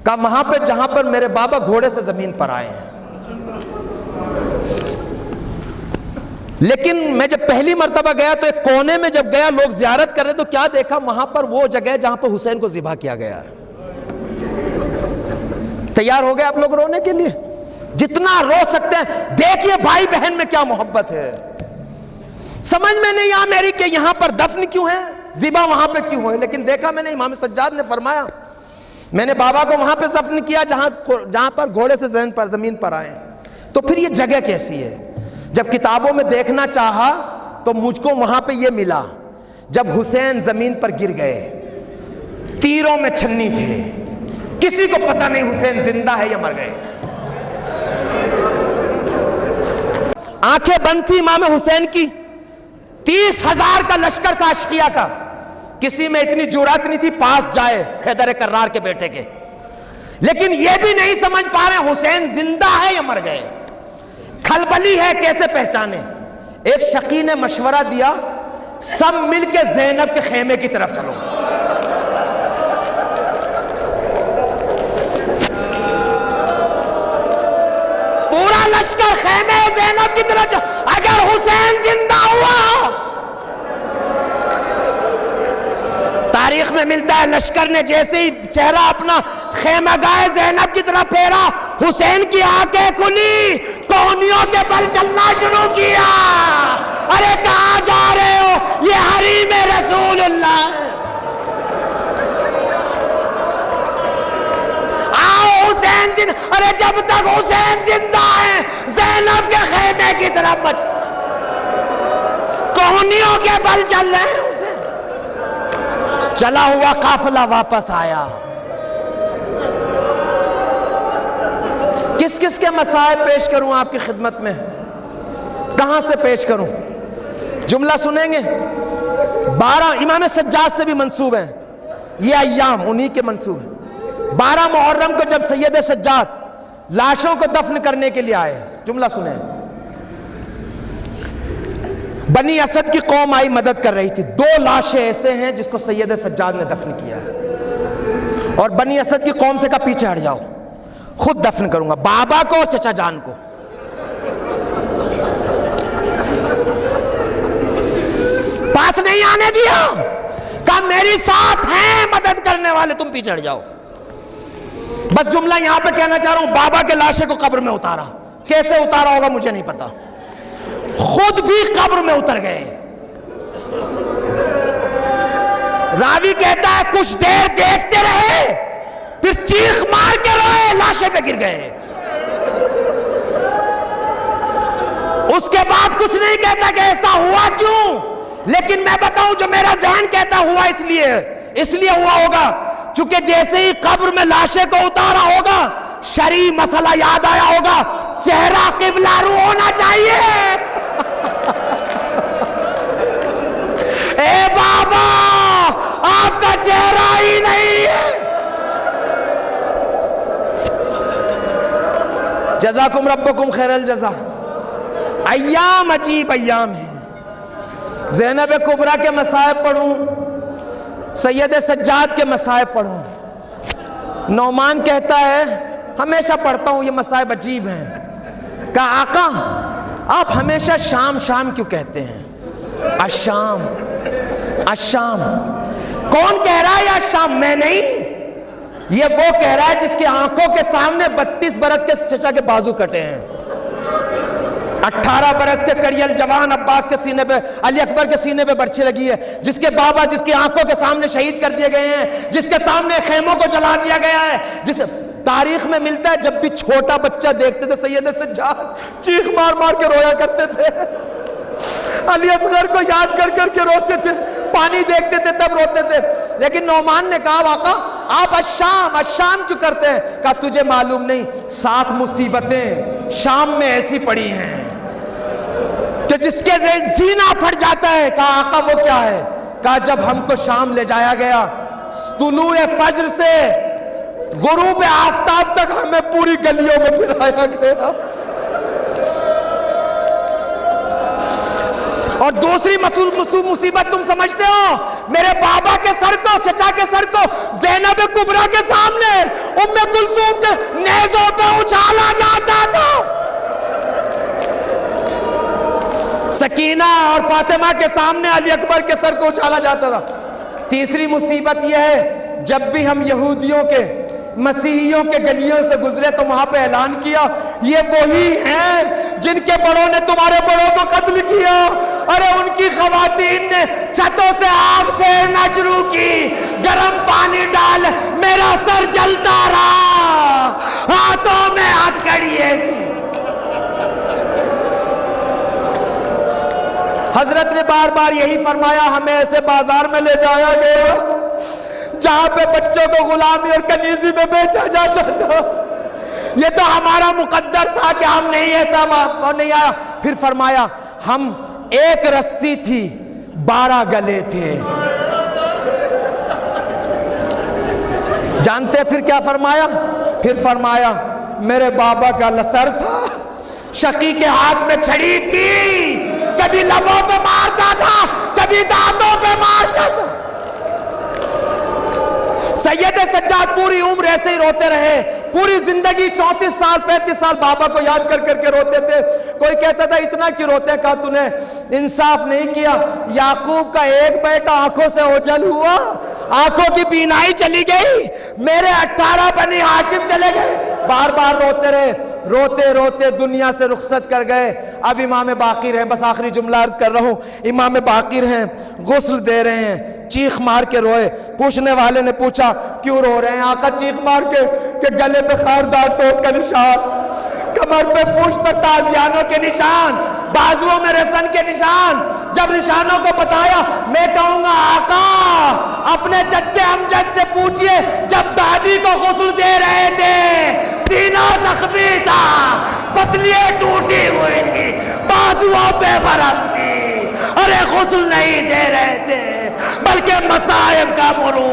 کہا وہاں پہ جہاں پر میرے بابا گھوڑے سے زمین پر آئے ہیں۔ لیکن میں جب پہلی مرتبہ گیا تو ایک کونے میں جب گیا، لوگ زیارت کر رہے تو کیا دیکھا؟ وہاں پر وہ جگہ جہاں پر حسین کو ذبح کیا گیا ہے۔ تیار ہو گئے آپ لوگ رونے کے لیے؟ جتنا رو سکتے ہیں۔ دیکھیے بھائی بہن میں کیا محبت ہے۔ سمجھ میں نہیں آ میری کہ یہاں پر دفن کیوں ہے، ذبح وہاں پہ کیوں ہے، لیکن دیکھا میں نے، امام سجاد نے فرمایا میں نے بابا کو وہاں پہ دفن کیا جہاں پر گھوڑے سے زمین پر آئے۔ تو پھر یہ جگہ کیسی ہے؟ جب کتابوں میں دیکھنا چاہا تو مجھ کو وہاں پہ یہ ملا، جب حسین زمین پر گر گئے، تیروں میں چھنی تھے، کسی کو پتہ نہیں حسین زندہ ہے یا مر گئے۔ آنکھیں بند تھی امام حسین کی، 30,000 کا لشکر تھا اشقیاء کا، کسی میں اتنی جرات نہیں تھی پاس جائے حیدر کرار کے بیٹے کے، لیکن یہ بھی نہیں سمجھ پا رہے حسین زندہ ہے یا مر گئے۔ کھلبلی ہے، کیسے پہچانے؟ ایک شقی نے مشورہ دیا، سب مل کے زینب کے خیمے کی طرف چلو۔ پورا لشکر خیمے زینب کی طرف چلو۔ اگر حسین زندہ ہوا، تاریخ میں ملتا ہے لشکر نے جیسے ہی چہرہ اپنا خیمہ گاہ زینب کی طرف پھیرا، حسین کی آنکھیں کھلی، کونیوں کے بل چلنا شروع کیا۔ ارے کہاں جا رہے ہو؟ یہ حریم رسول اللہ ہے۔ آؤ حسین زندہ، ارے جب تک حسین زندہ ہے زینب کے خیمے کی طرف مت، کونیوں کے بل چل رہے ہیں۔ حسین چلا ہوا قافلہ واپس آیا، کس کس کے مسائب پیش کروں آپ کی خدمت میں؟ کہاں سے پیش کروں؟ جملہ سنیں گے؟ 12 امام سجاد سے بھی منسوب ہیں یہ ایام، انہی کے منسوب ہیں۔ 12 محرم کو جب سید سجاد لاشوں کو دفن کرنے کے لیے آئے، جملہ سنیں، بنی اسد کی قوم آئی مدد کر رہی تھی، 2 لاشیں ایسے ہیں جس کو سید سجاد نے دفن کیا ہے، اور بنی اسد کی قوم سے کہا پیچھے ہٹ جاؤ، خود دفن کروں گا بابا کو اور چچا جان کو۔ پاس نہیں آنے دیا، کہا میری ساتھ ہیں مدد کرنے والے، تم پیچھے ہٹ جاؤ۔ بس جملہ یہاں پہ کہنا چاہ رہا ہوں، بابا کے لاشے کو قبر میں اتارا، کیسے اتارا ہوگا مجھے نہیں پتا، خود بھی قبر میں اتر گئے۔ راوی کہتا ہے کچھ دیر دیکھتے رہے، پھر چیخ مار کے روئے، لاشے پہ گر گئے۔ اس کے بعد کچھ نہیں کہتا کہ ایسا ہوا کیوں، لیکن میں بتاؤں جو میرا ذہن کہتا ہوا اس لیے ہوا ہوگا چونکہ جیسے ہی قبر میں لاشے کو اتارا ہوگا شرعی مسئلہ یاد آیا ہوگا، چہرہ قبلہ رو ہونا چاہیے۔ اے بابا آپ کا چہرہ ہی نہیں ہے۔ جزاکم ربکم خیر الجزا۔ ایام عجیب ایام ہیں، زینب کبریٰ کے مصائب پڑھوں، سید سجاد کے مصائب پڑھوں۔ نعمان کہتا ہے ہمیشہ پڑھتا ہوں یہ مصائب عجیب ہیں، کہا آقا آپ ہمیشہ شام شام کیوں کہتے ہیں؟ الشام الشام، کون کہہ رہا ہے یا شام؟ میں نہیں، یہ وہ کہہ رہا ہے جس کی آنکھوں کے سامنے 32 برس کے چچا کے بازو کٹے ہیں، 18 برس کے کڑیل جوان عباس کے سینے پہ، علی اکبر کے سینے پہ برچھی لگی ہے، جس کے بابا جس کی آنکھوں کے سامنے شہید کر دیے گئے ہیں، جس کے سامنے خیموں کو جلا دیا گیا ہے، جس تاریخ میں ملتا ہے جب بھی چھوٹا بچہ دیکھتے تھے سید سجاد چیخ مار مار کے رویا کرتے تھے، علی اصغر کو یاد کر کر کے روتے تھے، پانی دیکھتے تھے تب روتے تھے۔ لیکن نعمان نے کہا آقا آپ الشام الشام کیوں کرتے ہیں؟ کہا تجھے معلوم نہیں 7 مصیبتیں شام میں ایسی پڑی ہیں کہ جس کے سینہ پھٹ جاتا ہے۔ کہا آقا وہ کیا ہے؟ کہا جب ہم کو شام لے جایا گیا، طلوع فجر سے غروب آفتاب تک ہمیں پوری گلیوں میں پھرایا گیا، اور دوسری مصیبت تم سمجھتے ہو؟ میرے بابا کے سر کو، چچا کے سر کو زینب کبریٰ کے سامنے ام کلثوم کے نیزوں پہ اچھالا جاتا تھا، سکینہ اور فاطمہ کے سامنے علی اکبر کے سر کو اچھالا جاتا تھا۔ تیسری مصیبت یہ ہے جب بھی ہم یہودیوں کے مسیحیوں کے گلیوں سے گزرے تو وہاں پہ اعلان کیا یہ وہی ہیں جن کے بڑوں نے تمہارے بڑوں کو قتل کیا، ارے ان کی خواتین نے چھتوں سے آگ پھیرنا شروع کی، گرم پانی ڈال میرا سر جلتا رہا، ہاتھوں میں ہتھکڑیاں تھی۔ حضرت نے بار بار یہی فرمایا ہمیں ایسے بازار میں لے جایا گیا جہاں پہ بچوں کو غلامی اور کنیزی میں بیچا جاتا تھا، یہ تو ہمارا مقدر تھا کہ ہم نہیں ایسا نہیں آیا۔ پھر فرمایا ہم 1 رسی تھی 12 گلے تھے۔ جانتے پھر کیا فرمایا؟ پھر فرمایا میرے بابا کا لسر تھا، شقی کے ہاتھ میں چھڑی تھی، کبھی لبوں پہ مارتا تھا کبھی دانتوں پہ مارتا تھا۔ سید سجاد پوری عمر ایسے ہی روتے رہے، پوری زندگی 34 سال 35 سال بابا کو یاد کر کر کے روتے تھے۔ کوئی کہتا تھا اتنا کیوں روتے؟ کہا تو نے انصاف نہیں کیا، یعقوب کا ایک بیٹا آنکھوں سے اوجھل ہوا، آنکھوں کی بینائی چلی گئی، میرے 18 بنی ہاشم چلے گئے، بار بار روتے رہے، روتے روتے دنیا سے رخصت کر گئے۔ اب امام باقر ہیں، بس آخری جملہ عرض کر رہا ہوں، امام باقر ہیں، غسل دے رہے ہیں، چیخ مار کے روئے۔ پوچھنے والے نے پوچھا کیوں رو رہے ہیں؟ آقا چیخ مار کے کہ گلے پہ خاردار ٹوک کا نشان، کمر پہ پوچھ پر تازیانوں کے نشان، بازوؤں میں رسن کے نشان۔ جب نشانوں کو بتایا میں کہوں گا آقا اپنے جد امجد سے پوچھئے جب دادی کو غسل دے رہے تھے سینہ زخمی تھا، پسلیاں ٹوٹی ہوئی تھی، بازوؤں پہ برم تھی، ارے غسل نہیں دے رہے تھے بلکہ مصائب کا مرور